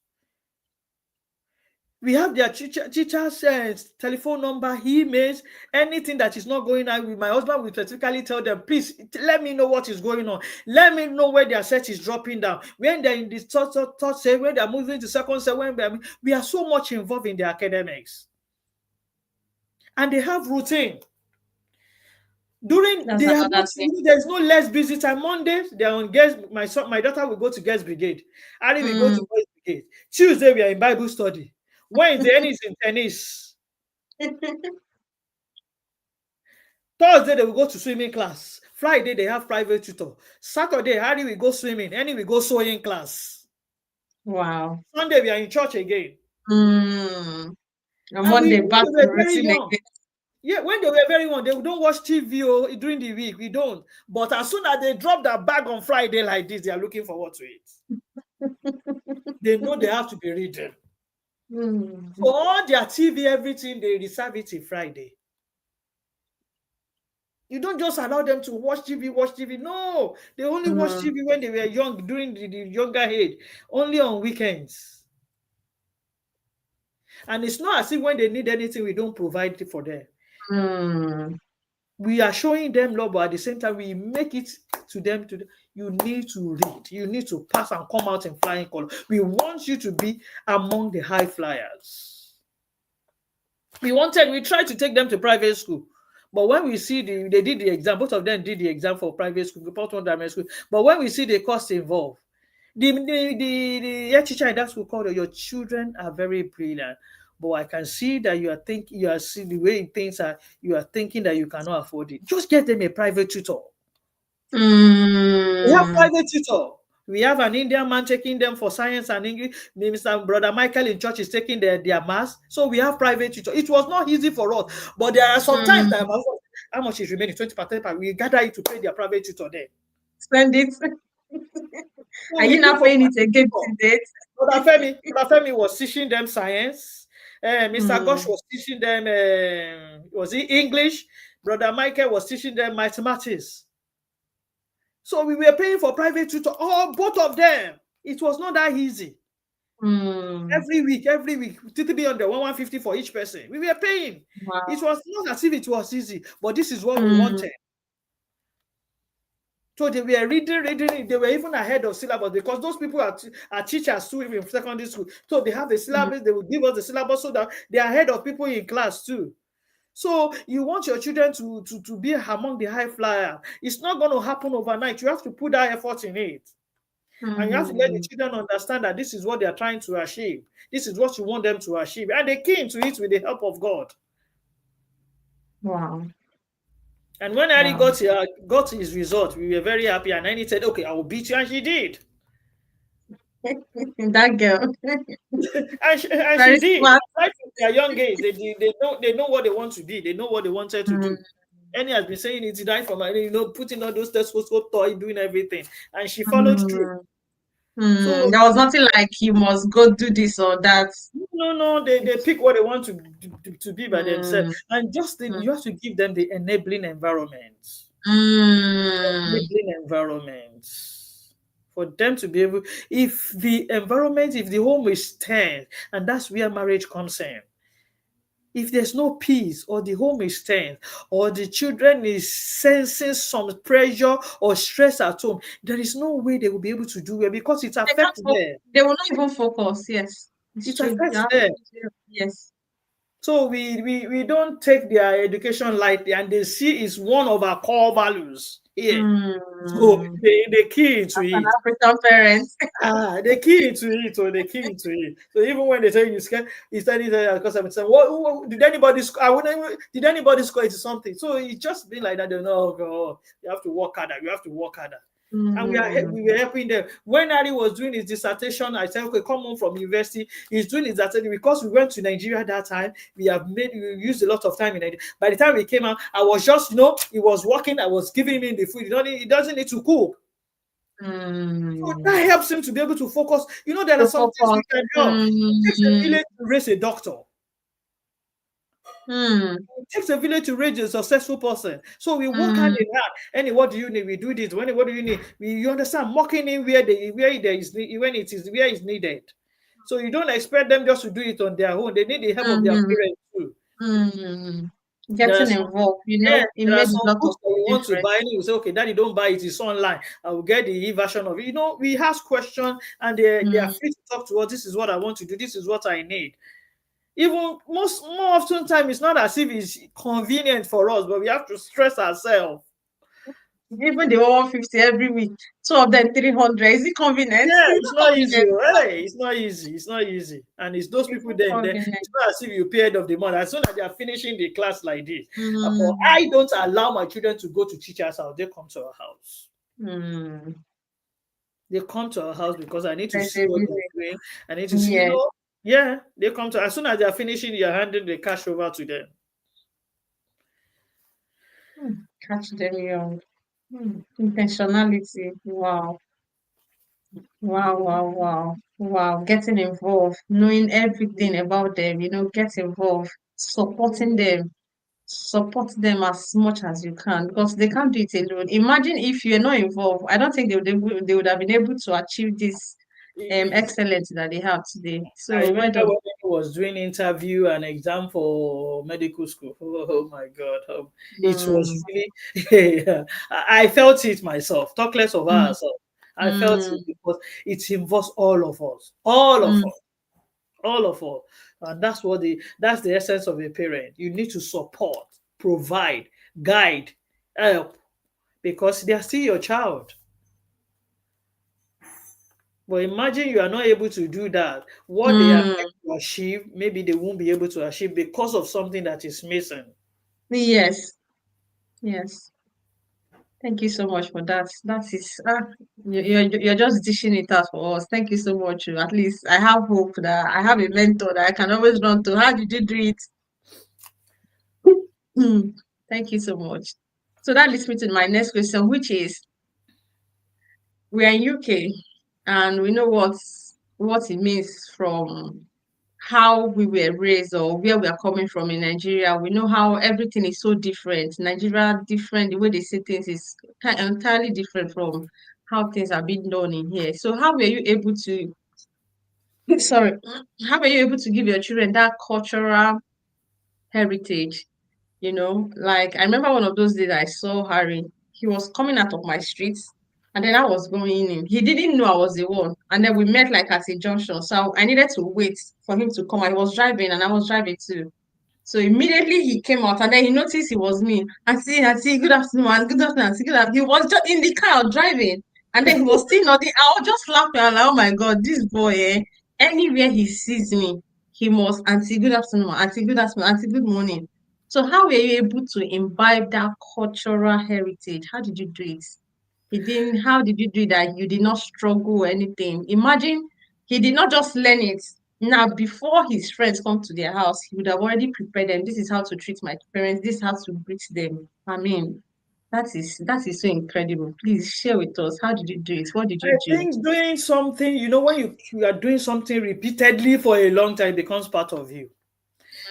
We have their teachers' telephone number, emails, anything that is not going on. With my husband, we specifically tell them, please let me know what is going on. Let me know where their set is dropping down. When they're in the third set, when they're moving to second set, we are so much involved in their academics. And they have routine. That's They are not, another thing. there's no less busy time. Mondays, they're on guest. My daughter will go to guest brigade. Ari will go to Mm. boys brigade. Tuesday, we are in Bible study. Wednesday, Annie is in tennis. Thursday, they will go to swimming class. Friday, they have private tutor. Saturday, Harry will go swimming. Annie will go sewing class. Wow. Sunday, we are in church again. Mm. On And Monday, when back they to were very routine young, again. yeah, when they were very young, they don't watch TV during the week. We don't. But as soon as they drop their bag on Friday like this, they are looking forward to it. They know they have to be reading. Mm. So all their TV, everything, they reserve it till Friday. You don't just allow them to watch TV, watch TV. No, they only watch Mm. TV when they were young, during the younger age, only on weekends. And it's not as if when they need anything, we don't provide it for them. Mm. We are showing them love, but at the same time, we make it to them you need to read, you need to pass and come out in flying color. We want you to be among the high flyers. We tried to take them to private school. But when we see they did the exam, both of them did the exam for private school, both one diamond school. But when we see the cost involved, the head teacher in that school called her, your children are very brilliant. But I can see that you are seeing the way things are, you are thinking that you cannot afford it. Just get them a private tutor. We have Mm, private tutor. We have an Indian man taking them for science and English. Mr. Brother Michael in church is taking their maths. So we have private tutor. It was not easy for us, but there are some times that mm. how much is remaining? 20%. We gather it to pay their private tutor there. Send it. So Are we you pay not for paying it private again tutor. to date? Brother Femi was teaching them science. Mr. Gosh Mm, was teaching them was it English? Brother Michael was teaching them mathematics. So we were paying for private tutor, both of them. It was not that easy. mm. Every week, 300, 150 for each person. We were paying. It Wow. was not as if it was easy, but this is what we Mm, wanted. So they were reading. They were even ahead of syllabus because those people are teachers too, even in secondary school. So they have the mm, syllabus. They will give us the syllabus so that they are ahead of people in class too. So you want your children to be among the high flyer. It's not going to happen overnight. You have to put that effort in it. And you have to let the mm. children understand that this is what they are trying to achieve. This is what you want them to achieve. And they key into it with the help of God. Wow. And when Harry Wow. got his result, we were very happy. And then he said, okay, I will beat you. And she did. That girl. And she Very did. smart. Right from their young age, they know what they want to be. They know what they wanted to Mm, do. Annie has been saying it right from putting all those stethoscope toy, doing everything. And she followed through. mm, mm. So There was nothing like you must go do this or that. no, they It's, pick what they want to be by themselves. mm, And mm, you have to give them the enabling environment. mm, Enabling environment. For them to be able, if the environment, if the home is tense, and that's where marriage comes in. If there's no peace, or the home is tense, or the children is sensing some pressure or stress at home, there is no way they will be able to do well because it they can't affects focus. them. They will not even focus. Yes, it's It true. affects Yeah. them. Yes. So we don't take their education lightly, and they see it's one of our core values here. So Mm. they key into As an it. African parent. They key into it, or they key into it. So even when they tell you scared, it's telling you because I'm saying, did anybody score? Did anybody score into something? So it's just been like that. They know, oh, God, you have to work harder. You have to work harder. And Mm. we were helping them. When Harry was doing his dissertation, I said, okay, come home from university. He's doing his dissertation because we went to Nigeria that time. We used a lot of time in Nigeria. By the time we came out, I was just, he was working. I was giving him the food. He doesn't need to cook. So Mm. that helps him to be able to focus. There are To some things we focus. can help. It takes a Mm. village to raise a doctor. Mm. It takes a village to raise a successful person. So we work hand Mm. in hand. Any, what do you need? We do this. When what do you need? You understand? Mocking in where there is when it is where it's needed. So you don't expect them just to do it on their own. They need the help of their Mm. parents too. Mm. There are Getting some involved, Yeah, it there are made a some lot of books that you want to buy, difference. and you say, okay, daddy, don't buy it, it's online. I will get the e-version of it. We ask questions and they are Mm. free to talk to us. This is what I want to do, this is what I need. Even more often time, it's not as if it's convenient for us, but we have to stress ourselves. Even the 150 every week, two of them 300. Is it convenient? Yeah, It's it's not not easy. convenient. Hey, it's not easy. It's not easy. And it's those It's people not then convenient. it's not as if you pay end of the month. As soon as they are finishing the class like this. But Mm. I don't allow my children to go to teachers' house. They come to our house. Mm. They come to our house because I need to There's see a what reason. they're doing. I need to see, Yes. yeah, they come to as soon as they're finishing, you're handing the cash over to them. Catch them young. Intentionality. Wow. Wow, wow, wow. Wow. Getting involved, knowing everything about them, get involved, supporting them, support them as much as you can because they can't do it alone. Imagine if you're not involved. I don't think they would have been able to achieve this I excellence that they have today. I So well remember done. was doing interview and exam for medical school. Oh my God. It was mm, really, yeah, I felt it myself. Talk less of mm, ourselves. I felt it mm, because it involves all of us. All of mm, us. All of us. And that's the essence of a parent. You need to support, provide, guide, help, because they are still your child. But imagine you are not able to do that. What they are mm. trying to achieve, maybe they won't be able to achieve because of something that is missing. Yes, yes. Thank you so much for that. That is, you're just dishing it out for us. Thank you so much. At least I have hope that I have a mentor that I can always run to. How did you do it? Mm, thank you so much. So that leads me to my next question, which is, we are in UK and we know what it means from how we were raised or where we are coming from in Nigeria. We know how everything is so different. Nigeria different, the way they say things is entirely different from how things are being done in here. So how were you able to sorry, how were you able to give your children that cultural heritage? Like I remember one of those days I saw Harry. He was coming out of my streets, and then I was going in. He didn't know I was the one. And then we met like at a junction. So I needed to wait for him to come. I was driving and I was driving too. So immediately he came out and then he noticed it was me. Auntie, good afternoon, man. Good afternoon, auntie, good afternoon. He was just in the car driving. And then he was still nodding. I was just laughing. I was like, oh my God, this boy, anywhere he sees me, he must, auntie, good afternoon, ma. Auntie, good afternoon, auntie, good morning. So how were you able to imbibe that cultural heritage? How did you do it? How did you do that? You did not struggle or anything. Imagine he did not just learn it. Now, before his friends come to their house, he would have already prepared them. This is how to treat my parents. This is how to greet them. I mean, that is so incredible. Please share with us. How did you do it? What did I you do? think doing something, when you are doing something repeatedly for a long time, it becomes part of you.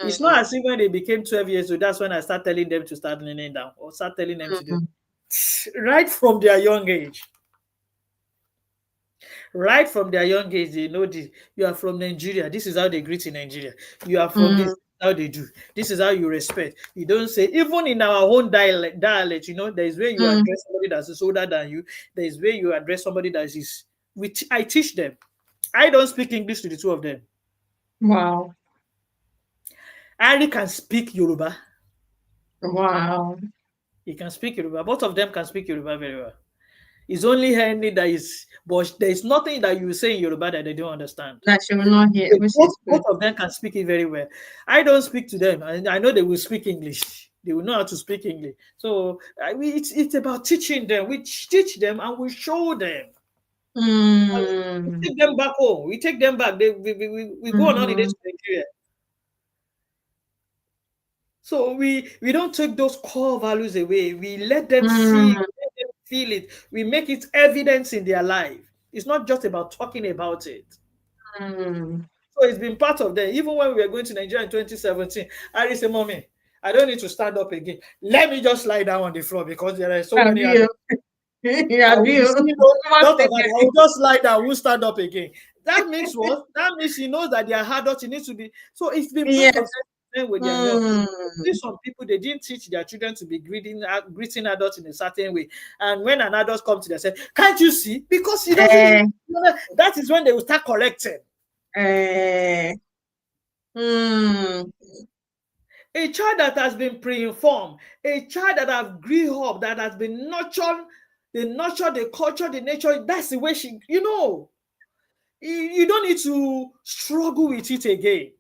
It's not Mm, as if when they became 12 years old, that's when I start telling them to start leaning down or start telling them to do. mm, Right from their young age. Right from their young age, they know this. You are from Nigeria. This is how they greet in Nigeria. You are from this. mm, How they do. This is how you respect. You don't say, even in our own dialect, there is where you mm. address somebody that is older than you. There is where you address somebody that is. Which I teach them. I don't speak English to the two of them. Wow. Ari can speak Yoruba. Wow. He can speak Yoruba. Both of them can speak Yoruba very well. It's only Henry that is, but there is nothing that you say in Yoruba that they don't understand. That you will not hear, So which both, is both good. of them can speak it very well. I don't speak to them, and I know they will speak English. They will know how to speak English. So it's about teaching them. We teach them and we show them. We Mm, take them back home. We take them back. We go on holidays mm, to Nigeria. So we don't take those core values away. We let them see, mm, we let them feel it. We make it evidence in their life. It's not just about talking about it. mm. So it's been part of them. Even when we were going to Nigeria in 2017, I said, Mommy, I don't need to stand up again. Let me just lie down on the floor because there are so Have many you? adults. I Have will be you? seeing What lots of they adults. I will just lie down, I will stand up again. That means what? That means he knows that they are adults. He needs to be. So it's been part of Yes. them when they are young. Mm, See some people they didn't teach their children to be greeting adults in a certain way, and when an adult comes to them, say, "Can't you see?" Because he doesn't. eh, That is when they will start correcting. eh, mm, A child that has been pre-informed, a child that has grew up, that has been nurtured, they nurture the culture, the nature. That's the way you don't need to struggle with it again.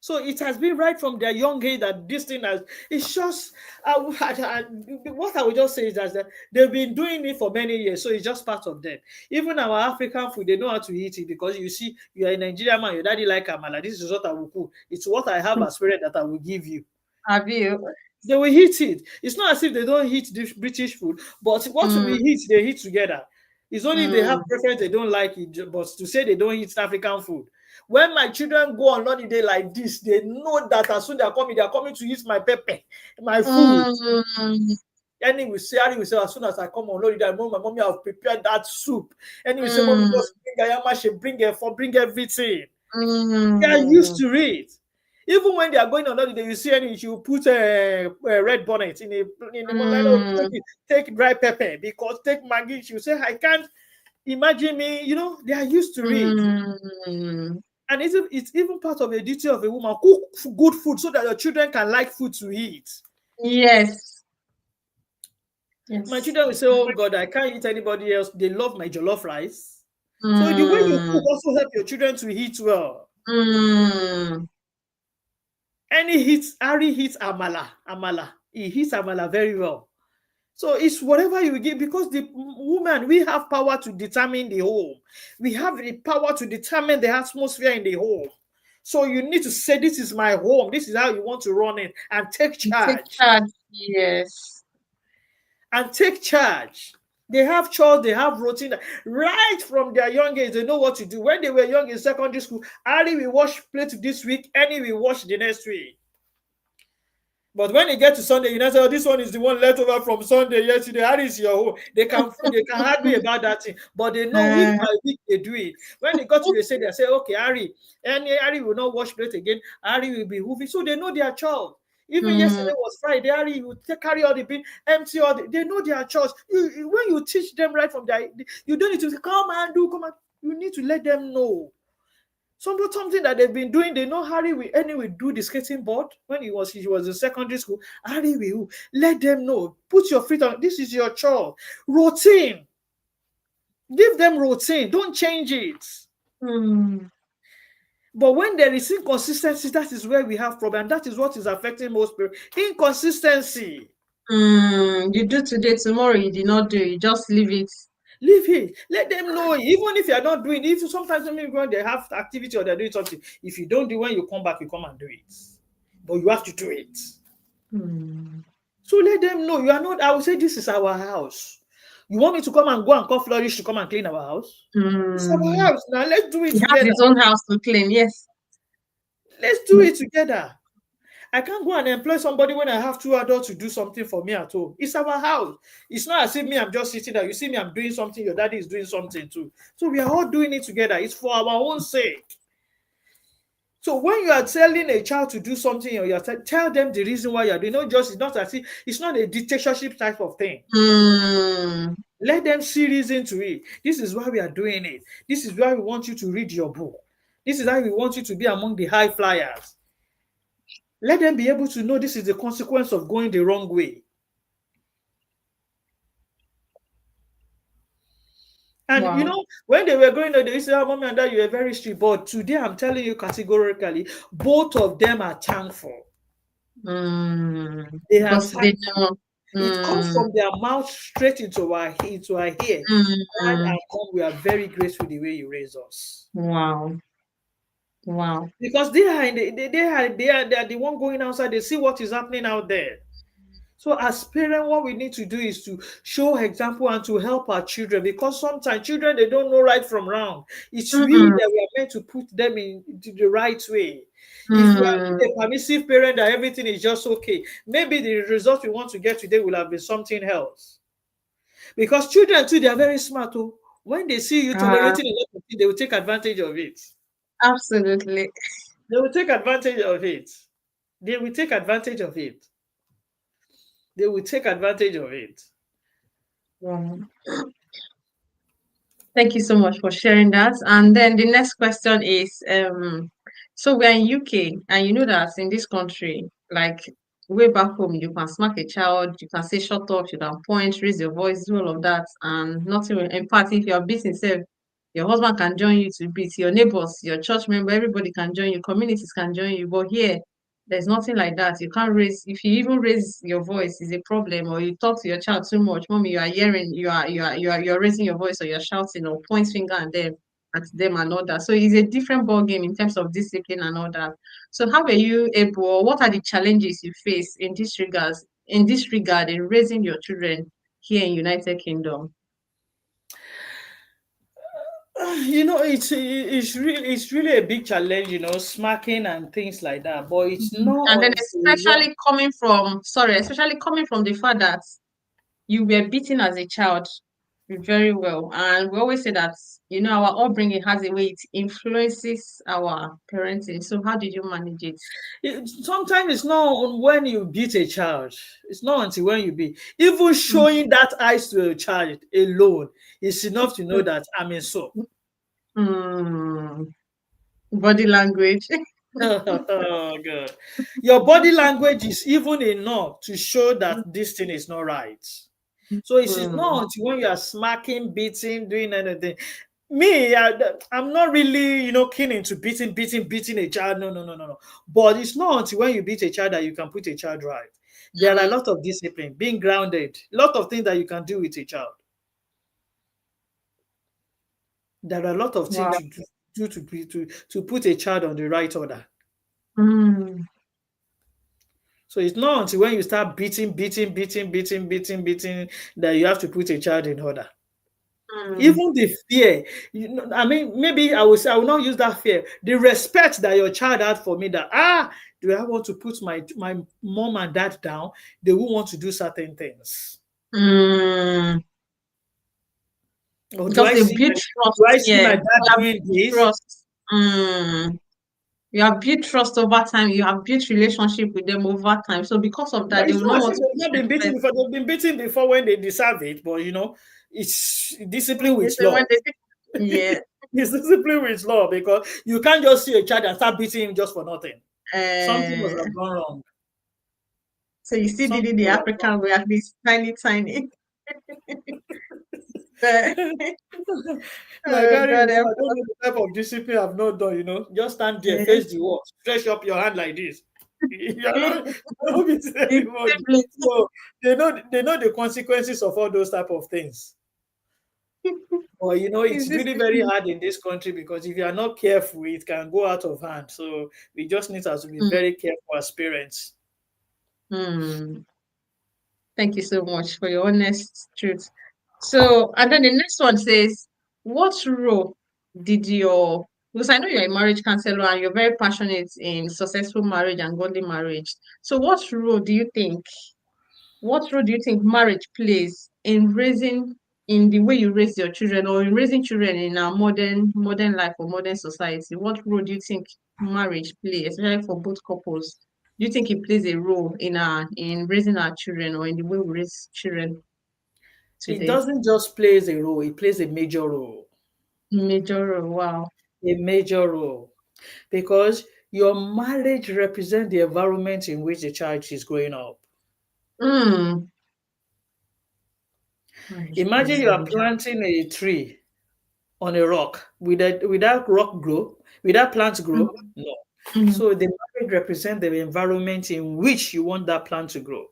So it has been right from their young age that this thing has. It's just what I would just say is that they've been doing it for many years, so it's just part of them. Even our African food, they know how to eat it because you see, you are a Nigerian man, your daddy like amala. This is what I will cook. It's what I have as spirit that I will give you. have you? They will eat it. It's not as if they don't eat the British food, but what we Mm, eat, they eat together. It's only if they have mm, preference, they don't like it. But to say they don't eat African food. When my children go on holiday like this, they know that as soon they are coming to eat my pepper, my food. mm, Ari will say, as soon as I come on holiday, I know my mommy have prepared that soup. And he will say, Mommy, mm, just bring ayamashi, bring everything. They are used Mm, to it. Even when they are going on holiday, you see any, you put a red bonnet in the moment. Oh, mm, take dry pepper because take Maggie. She will say, I can't imagine me. They are used to it. mm. And it's even part of the duty of a woman. Cook good food so that your children can like food to eat. Yes. My Yes. children will say, oh God, I can't eat anybody else. They love my jollof rice. So the way you cook Mm, also help your children to eat well. mm. Ari hits amala. He hits amala very well. So it's whatever you give, because the woman, we have power to determine the home. We have the power to determine the atmosphere in the home. So you need to say, this is my home. This is how you want to run it, and take Take charge. charge. Yes. And take charge. They have chores, they have routine. Right from their young age, they know what to do. When they were young in secondary school, Ali will wash plate this week, Annie will wash the next week. But when you get to Sunday, you know, say, oh, this one is the one left over from Sunday yesterday. How is your home? They can argue about that thing, but they know week Uh, by week they do it. When they got to the say, they say, okay, Harry will not wash plate again. Harry will be moving, so they know their child. Even mm, yesterday was Friday. Harry will carry all the bin, empty all the. They know their chores. When you teach them right from there, you don't need to say, come and do, come and. You need to let them know. Something that they've been doing. They know Harry will anyway do the skating board when he was in secondary school. Harry will let them know. Put your feet on. This is your chore. Routine. Give them routine. Don't change it. mm, But when there is inconsistency, that is where we have problem. That is what is affecting most people. Inconsistency. You do today, tomorrow you did not do. You just leave it. Leave it. Let them know. Even if you are not doing it, sometimes when they have activity or they're doing something, if you don't do, when you come back, you come and do it. But you have to do it. Mm, So let them know you are not. I will say, this is our house. You want me to come and go and call Flourish to come and clean our house? It's our mm. house now. Let's do it He has together. his own house to clean. Yes. Let's do it together. I can't go and employ somebody when I have two adults to do something for me at home. It's our house. It's not as if me, I'm just sitting there. You see me, I'm doing something. Your daddy is doing something too. So we are all doing it together. It's for our own sake. So when you are telling a child to do something, or tell them the reason why you're doing. It's not as if it's not a dictatorship type of thing. Mm, Let them see reason to it. This is why we are doing it. This is why we want you to read your book. This is why we want you to be among the high flyers. Let them be able to know this is the consequence of going the wrong way. And wow. when they were going there, they said, oh, mommy and dad, you were very strict. But today I'm telling you categorically, both of them are thankful. They are Because they thankful. know. It comes Mm, from their mouth straight into our ear. Dad mm, and mom, we are very grateful the way you raise us. wow. Wow. Because they are the one going outside. They see what is happening out there. So as parents, what we need to do is to show example and to help our children, because sometimes children, they don't know right from wrong. It's we Mm, that we are meant to put them into the right way. If we mm, are a permissive parent that everything is just okay, maybe the result we want to get today will have been something else. Because children too, they are very smart. Oh. When they see you uh, tolerating a lot of things, they will take advantage of it. absolutely. They will take advantage of it. They will take advantage of it. They will take advantage of it. Wow. Thank you so much for sharing that. And then the next question is, so we're in UK, and you know that in this country, like way back home, you can smack a child, you can say shut up, you can point, raise your voice, do all of that, and nothing will. In fact, if you're beating self, your husband can join you to beat, your neighbors, your church member, everybody can join you, communities can join you. But here, there's nothing like that. You can't raise, if you even raise your voice, is a problem, or you talk to your child too much. Mommy, you are hearing, you're raising your voice, or you're shouting, or point finger and them at them and all that. So it's a different ball game in terms of discipline and all that. So how were you able, or what are the challenges you face in this regard in raising your children here in United Kingdom? It's really a big challenge, smacking and things like that. But it's And not then until what. especially coming from the fact that you were beaten as a child, Very well. And we always say that, our upbringing has a way it influences our parenting. So how did you manage it? Sometimes it's not when you beat a child. It's not until when you beat. Even Mm. showing that eyes to a child alone is enough to know that I'm in soap. Mm. Body language. Oh, God. Your body language is even enough to show that this thing is not right. So it is Mm. not until when you are smacking, beating, doing anything. Me, I'm not really, keen into beating a child. No, no, no, no, no. But it's not until when you beat a child that you can put a child right. There are a Mm. lot of discipline, being grounded, a lot of things that you can do with a child. There are a lot of things Wow. to do to put a child on the right order. Mm. So it's not until when you start beating that you have to put a child in order. Mm. Even the fear, I mean, maybe I will not use that fear. The respect that your child had for me, that do I want to put my mom and dad down? They will want to do certain things. Mm. Or Because they build do I trust. see Yeah. my You dad have doing built this? trust. Mm. You have built trust over time. You have built relationship with them over time. So because of But that, they it's will not not as want if to they've not been beaten disrespect. before. They've been beaten before when they deserve it. But it's discipline They with say when love. they think, yeah. It's discipline with love, because you can't just see a child and start beating him just for nothing. Something must Uh, have gone wrong. so you still did Something it the must have gone African way, at least tiny, tiny. But, Like, oh Gary, God, I don't know the type of discipline I've not done. Just stand there, yeah. face the wall, stretch up your hand like this. You're not beating It's anybody. discipline. So they know the consequences of all those type of things. But It's it's really very discipline. hard in this country, because if you are not careful, it can go out of hand. So we just need to be Mm, very careful as parents. mm. Thank you so much for your honest truth. So, and then the next one says, what role did your, because I know you're a marriage counselor and you're very passionate in successful marriage and godly marriage. So, what role do you think marriage plays in raising, in the way you raise your children or in raising children in our modern life or modern society? What role do you think marriage plays, especially for both couples? Do you think it plays a role in raising our children or in the way we raise children It today? doesn't just play a role; it plays a major role. Major role, wow. A major role. Because your marriage represents the environment in which the child is growing up. Mm. Marriage Imagine plays a you are major planting a tree on a rock. Will that rock grow? Will that plant role. grow? No. Mm. So the marriage represents the environment in which you want that plant to grow.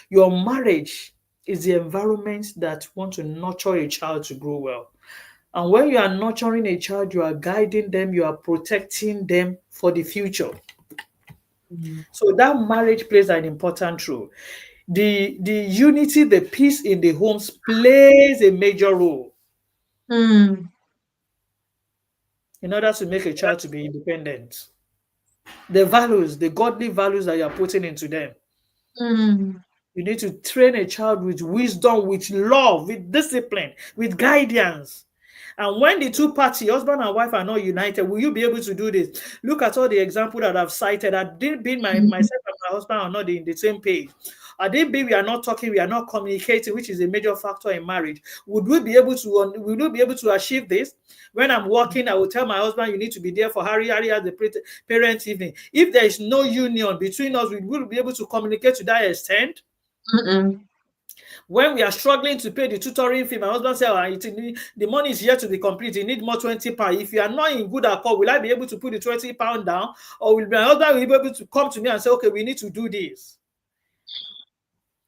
Your marriage is the environment that want to nurture a child to grow well. And when you are nurturing a child, you are guiding them, you are protecting them for the future. Mm. So that marriage plays an important role. The unity, the peace in the homes plays a major role Mm. in order to make a child to be independent. The values, the godly values that you are putting into them. Mm. You need to train a child with wisdom, with love, with discipline, with guidance. And when the two party, husband and wife, are not united, will you be able to do this? Look at all the example that I've cited. I didn't be Mm. myself and my husband are not in the same page. I didn't be we are not talking, we are not communicating, which is a major factor in marriage. Would we be able to achieve this? When I'm working, I will tell my husband, you need to be there for Harry. Harry has the parent evening. If there is no union between us, we will be able to communicate to that extent. Mm. When we are struggling to pay the tutoring fee, my husband said, the money is yet to be complete. You need more £20. If you are not in good accord, will I be able to put the £20 down? Or will my husband be able to come to me and say, okay, we need to do this?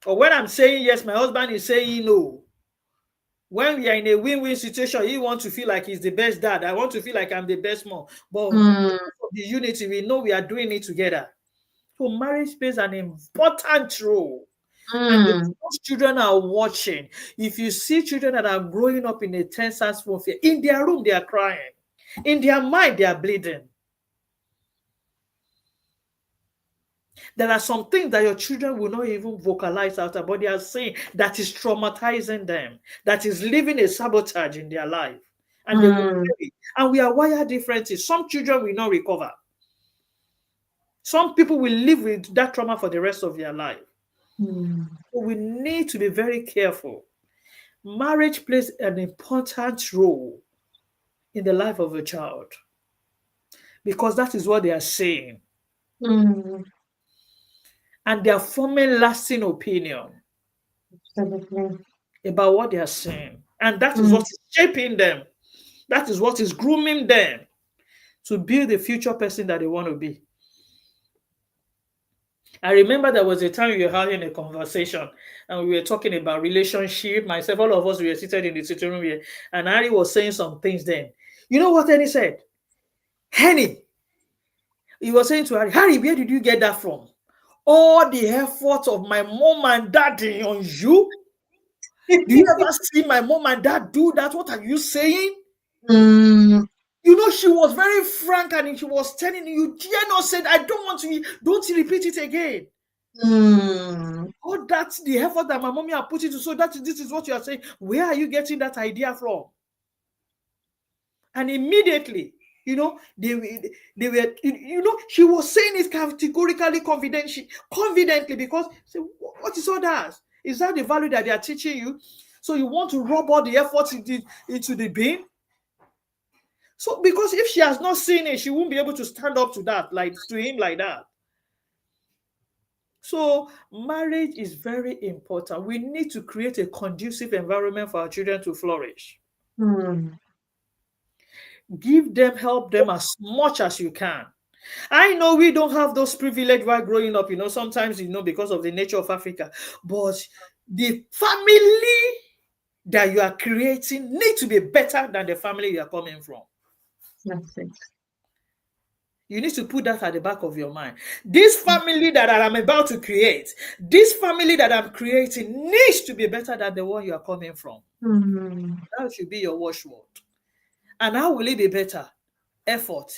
Or when I'm saying yes, my husband is saying no. When we are in a win-win situation, he wants to feel like he's the best dad. I want to feel like I'm the best mom. But Mm. because of the unity, we know we are doing it together. So marriage plays an important role. And Mm. those children are watching. If you see children that are growing up in a tense atmosphere, in their room they are crying, in their mind they are bleeding. There are some things that your children will not even vocalize out, but they are saying that is traumatizing them, that is leaving a sabotage in their life. And they will Mm. carry. And we are wired differently. Some children will not recover. Some people will live with that trauma for the rest of their life. Mm. So we need to be very careful. Marriage plays an important role in the life of a child because that is what they are saying. Mm. And they are forming lasting opinion Absolutely. about what they are saying. And that is Mm. what is shaping them. That is what is grooming them to build the future person that they want to be. I remember there was a time we were having a conversation and we were talking about relationship. Myself, all of us, we were seated in the sitting room here, and Harry was saying some things then. You know what Henny said? Henny, he was saying to Harry, Harry, where did you get that from? All the effort of my mom and daddy on you? Do you ever see my mom and dad do that? What are you saying? Mm. You know, she was very frank and she was telling you, dare not say, I don't want to, don't repeat it again. Mm. Oh, that's the effort that my mommy have put into. So this is what you are saying. Where are you getting that idea from? And immediately, you know, they were, you know, she was saying it categorically confidently because say, what is all that? Is that the value that they are teaching you? So you want to rub all the efforts into the bin? So because if she has not seen it, she won't be able to stand up to that, like to him like that. So marriage is very important. We need to create a conducive environment for our children to flourish. Mm. Give them, help them as much as you can. I know we don't have those privileges while growing up, you know, sometimes, you know, because of the nature of Africa, but the family that you are creating need to be better than the family you are coming from. That's it. You need to put that at the back of your mind. This family that I'm about to create, this family that I'm creating needs to be better than the one you are coming from. Mm. That should be your watchword. And how will it be better? Effort,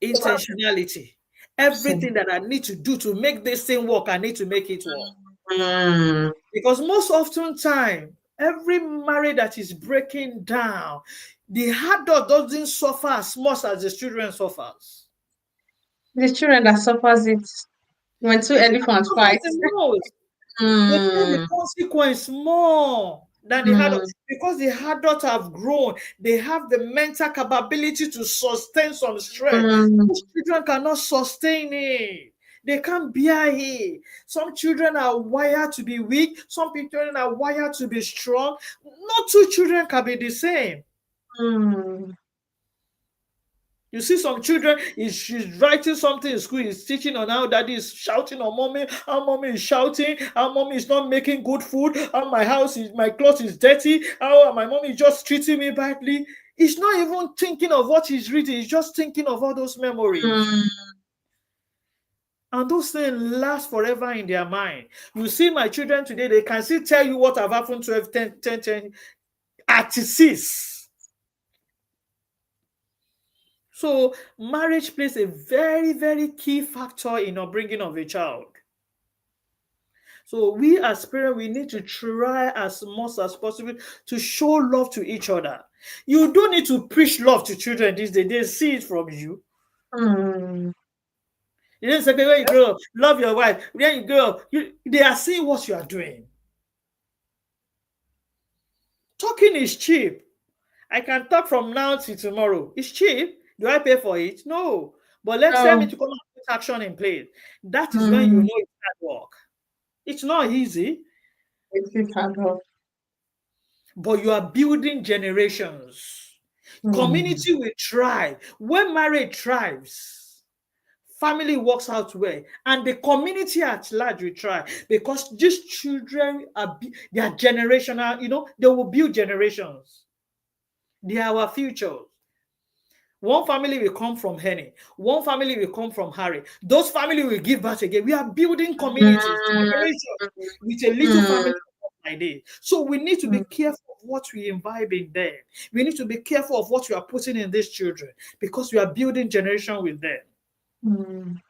intentionality, everything Absolutely. that I need to do to make this thing work, I need to make it work. Mm. Because most often time, every marriage that is breaking down, the adult doesn't suffer as much as the children suffers. The children that suffers it when two The children elephants suffers fight. the most. They pay the Mm. consequence more than the adult Mm. because the adults have grown. They have the mental capability to sustain some stress. Mm. Most children cannot sustain it. They can't bear it. Some children are wired to be weak. Some children are wired to be strong. No two children can be the same. Mm. You see some children, she's writing something in school, he's teaching on how daddy is shouting on mommy, how mommy is shouting, how mommy is not making good food, how my clothes is dirty, how my mommy is just treating me badly. He's not even thinking of what he's reading, he's just thinking of all those memories. Mm. And those things last forever in their mind. You see my children today, they can still tell you what have happened 12, 10, 10, 10 at 6. So marriage plays a very, very key factor in upbringing of a child. So we as parents, we need to try as much as possible to show love to each other. You don't need to preach love to children these days. They see it from you. Mm. You didn't say, okay, when you grow up, love your wife. When you grow up, they are seeing what you are doing. Talking is cheap. I can talk from now till tomorrow. It's cheap. Do I pay for it? No. But let's tell me No. to come and put action in place. That is when you Mm. know it's hard work. It's not easy, It is hard work. but you are building generations. Mm. Community will thrive. When marriage thrives, family works out well, and the community at large will thrive because these children they are generational, you know, they will build generations. They are our future. One family will come from Henny. One family will come from Harry. Those family will give birth again. We are building communities, Mm. generations with a little Mm. family like this. So we need to be Mm. careful of what we imbibe in them. We need to be careful of what we are putting in these children because we are building generation with them. Mm.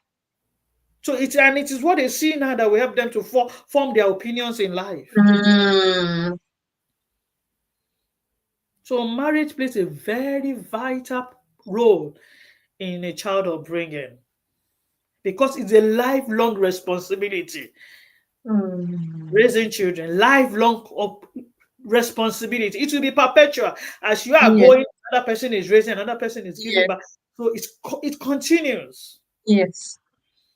So it is what they see now that will help them to form their opinions in life. Mm. So marriage plays a very vital role in a child upbringing because it's a lifelong responsibility. Mm. Raising children, lifelong responsibility. It will be perpetual. As you are Yes, going, another person is raising, another person is giving yes, back. So it continues. yes.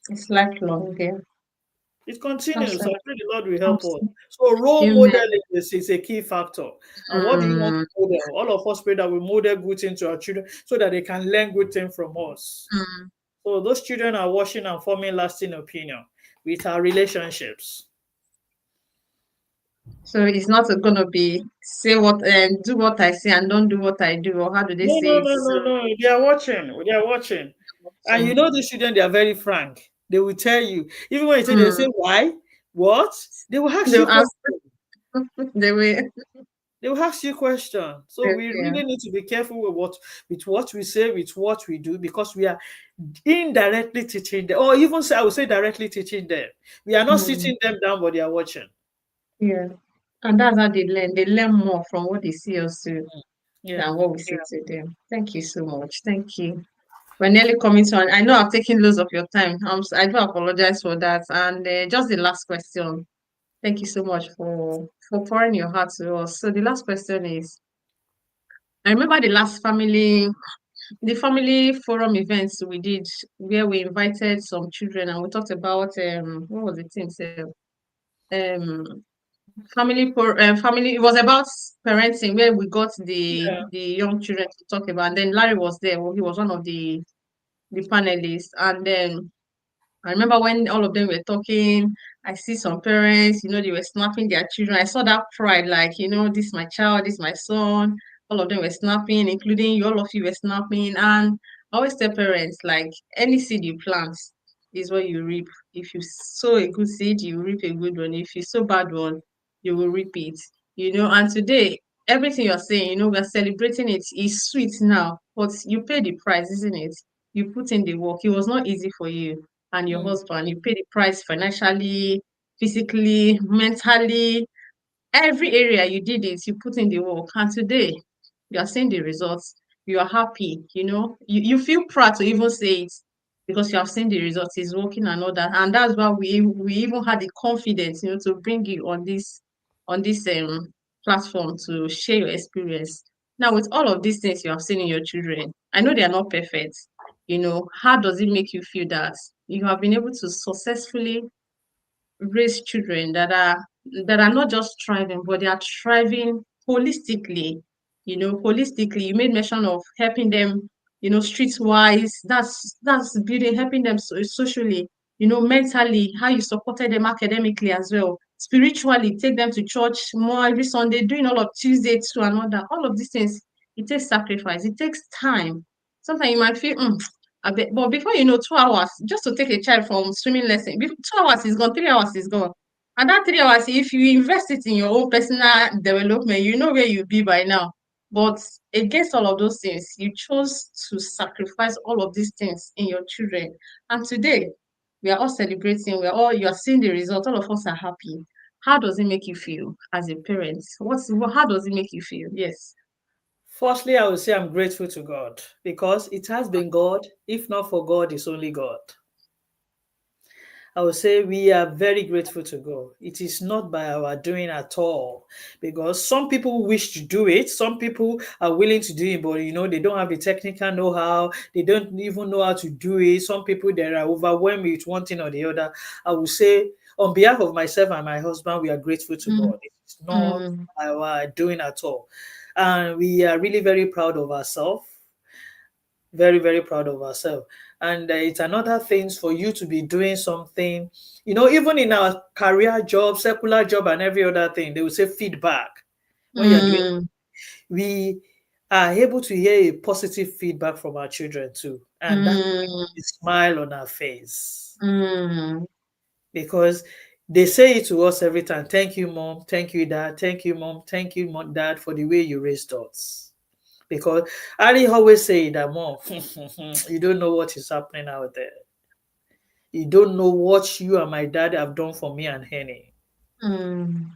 It's lifelong, yeah. It continues. I Absolutely. pray the Lord will help us. Absolutely. So role Amen. modeling is a key factor. And what do you want Mm. to model? All of us pray that we model good things to our children so that they can learn good things from us. Mm. So those children are watching and forming lasting opinion with our relationships. So it's not gonna be say what and do what I say and don't do what I do, or how do they No, say no, it? no, So no, no. They are watching. They are watching. And you know these children, they are very frank. They will tell you. Even when you say they say mm. why? What? They will ask you They'll ask questions. the way. They will ask you questions. So we Yeah. really need to be careful with what we say, with what we do, because we are indirectly teaching them, or even say I would say directly teaching them. We are not Mm. sitting them down, but they are watching. Yeah. And that's how they learn. They learn more from what they see us do Yeah. than what we say to them. Thank you so much. Thank you. We're nearly coming to an. I know I've taken loads of your time. I do apologize for that. And just the last question. Thank you so much for pouring your heart to us. So the last question is, I remember the family forum events we did where we invited some children and we talked about what was the thing? So, um family, it was about parenting where we got Yeah. the young children to talk about, and then Larry was there. He was one of the panelists, and then I remember when all of them were talking, I see some parents, they were snapping their children. I saw that pride, like, this is my child, this is my son. All of them were snapping, including you, all of you were snapping. And I always tell parents, like, any seed you plant is what you reap. If you sow a good seed, you reap a good one. If you sow bad one, you will reap it. And today, everything you're saying, we're celebrating it. It's sweet now, but you pay the price, isn't it? You put in the work. It was not easy for you and your Mm. husband. You pay the price financially, physically, mentally, every area you did it, you put in the work. And today, you are seeing the results. You are happy, you feel proud to even say it because you have seen the results. It's working and all that. And that's why we even had the confidence, to bring you on this platform to share your experience. Now, with all of these things you have seen in your children, I know they are not perfect. How does it make you feel that you have been able to successfully raise children that are not just thriving, but they are thriving holistically. Holistically, you made mention of helping them, streetwise. That's building, helping them socially, mentally, how you supported them academically as well. Spiritually, take them to church more every Sunday, doing all of Tuesday to another. All of these things, it takes sacrifice, it takes time. Sometimes you might feel, but before 2 hours, just to take a child from swimming lesson, 2 hours is gone, 3 hours is gone. And that 3 hours, if you invest it in your own personal development, you know where you'll be by now. But against all of those things, you chose to sacrifice all of these things in your children. And today, we are all celebrating, you are seeing the result, all of us are happy. How does it make you feel as a parent? How does it make you feel? Yes. Firstly, I would say I'm grateful to God because it has been God. If not for God, it's only God. I would say we are very grateful to God. It is not by our doing at all, because some people wish to do it. Some people are willing to do it, but they don't have the technical know-how. They don't even know how to do it. Some people they are overwhelmed with one thing or the other. I would say, on behalf of myself and my husband, we are grateful to Mm, God. It's not mm, our doing at all, and we are really very proud of ourselves, very very proud of ourselves. And it's another thing for you to be doing something, even in our career job, secular job, and every other thing, they will say feedback. When you're doing, mm, we are able to hear a positive feedback from our children too, and that mm, is a smile on our face, mm. because they say it to us every time. Thank you, mom. Thank you, dad. Thank you, mom. Thank you, dad, for the way you raised us. Because Ali always say that, mom, you don't know what is happening out there. You don't know what you and my dad have done for me and Henny. Mm.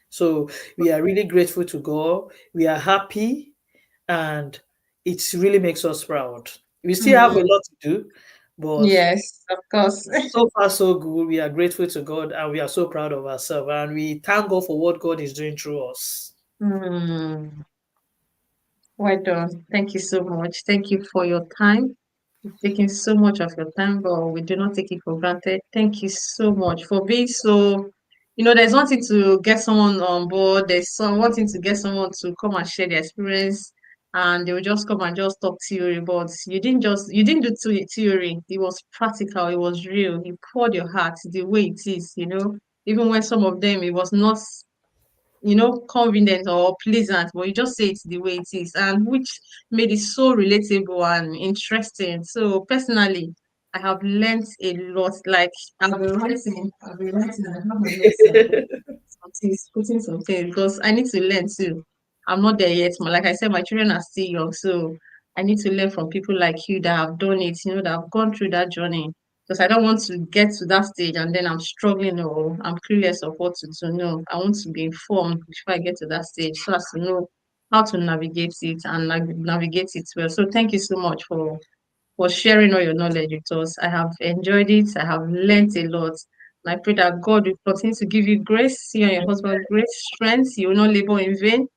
So we are really grateful to God. We are happy, and it really makes us proud. We still have a Mm. lot to do, but Yes, of course. so far so good. We are grateful to God, and we are so proud of ourselves, and we thank God for what God is doing through us. Mm. Well done. Thank you so much. Thank you for your time. You've taken so much of your time, but we do not take it for granted. Thank you so much for being so, there's one thing to get someone on board, there's one thing to get someone to come and share their experience, and they will just come and just talk theory, but you didn't do theory. It was practical, it was real. You poured your heart the way it is, even when some of them, it was not convenient or pleasant, but you just say it the way it is, and which made it so relatable and interesting. So personally, I have learned a lot. Like I've been writing, and I have my notes and some things, putting some things because I need to learn too. I'm not there yet. Like I said, my children are still young, so I need to learn from people like you that have done it, that have gone through that journey. Because I don't want to get to that stage and then I'm struggling or I'm clueless of what to do. No, I want to be informed before I get to that stage so as to know how to navigate it and navigate it well. So thank you so much for sharing all your knowledge with us. I have enjoyed it. I have learned a lot. And I pray that God will continue to give you grace, you and your husband great strength. You will not labor in vain.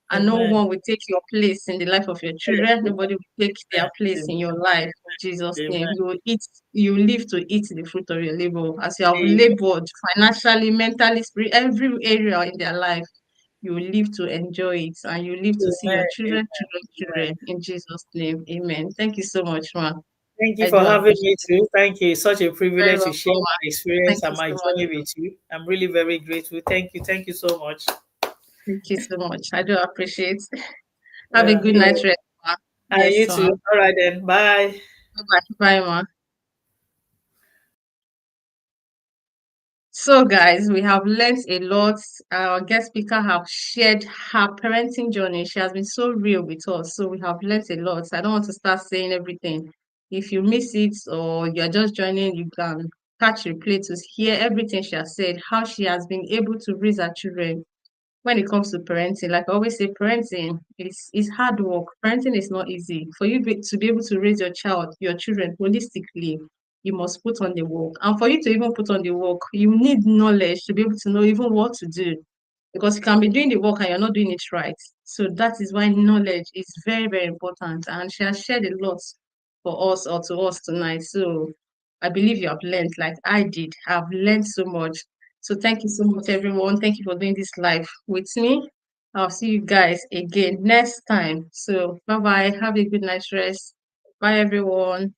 And no Amen. one will take your place in the life of your children. Nobody will take their place in Amen. your life. In Jesus' name. Amen. You will live to eat the fruit of your labor. As you have Amen. labored financially, mentally, spirit, every area in their life, you will live to enjoy it and you live to see your Amen. children. In Jesus' name. Amen. Thank you so much, man. Thank you I for do having appreciate me it. too. Thank you. It's such a Very privilege to share welcome, my man. Thank experience you and my so much. journey with you. I'm really very grateful. Thank you. Thank you so much. Thank you so much. I do appreciate. Have a Yeah, good night rest, ma. and Yes, you too. ma. All right then. Bye. Bye, bye, ma. So, guys, we have learned a lot. Our guest speaker have shared her parenting journey. She has been so real with us. So we have learned a lot. I don't want to start saying everything. If you miss it or you're just joining, you can catch replay to hear everything she has said, how she has been able to raise her children when it comes to parenting. Like I always say, parenting is hard work. Parenting is not easy. For you to be able to raise your children holistically, you must put on the work. And for you to even put on the work, you need knowledge to be able to know even what to do. Because you can be doing the work and you're not doing it right. So that is why knowledge is very, very important. And she has shared a lot for us or to us tonight. So I believe you have learned, like I did. I've learned so much. So thank you so much, everyone. Thank you for doing this live with me. I'll see you guys again next time. So bye bye. Have a good night rest. Bye, everyone.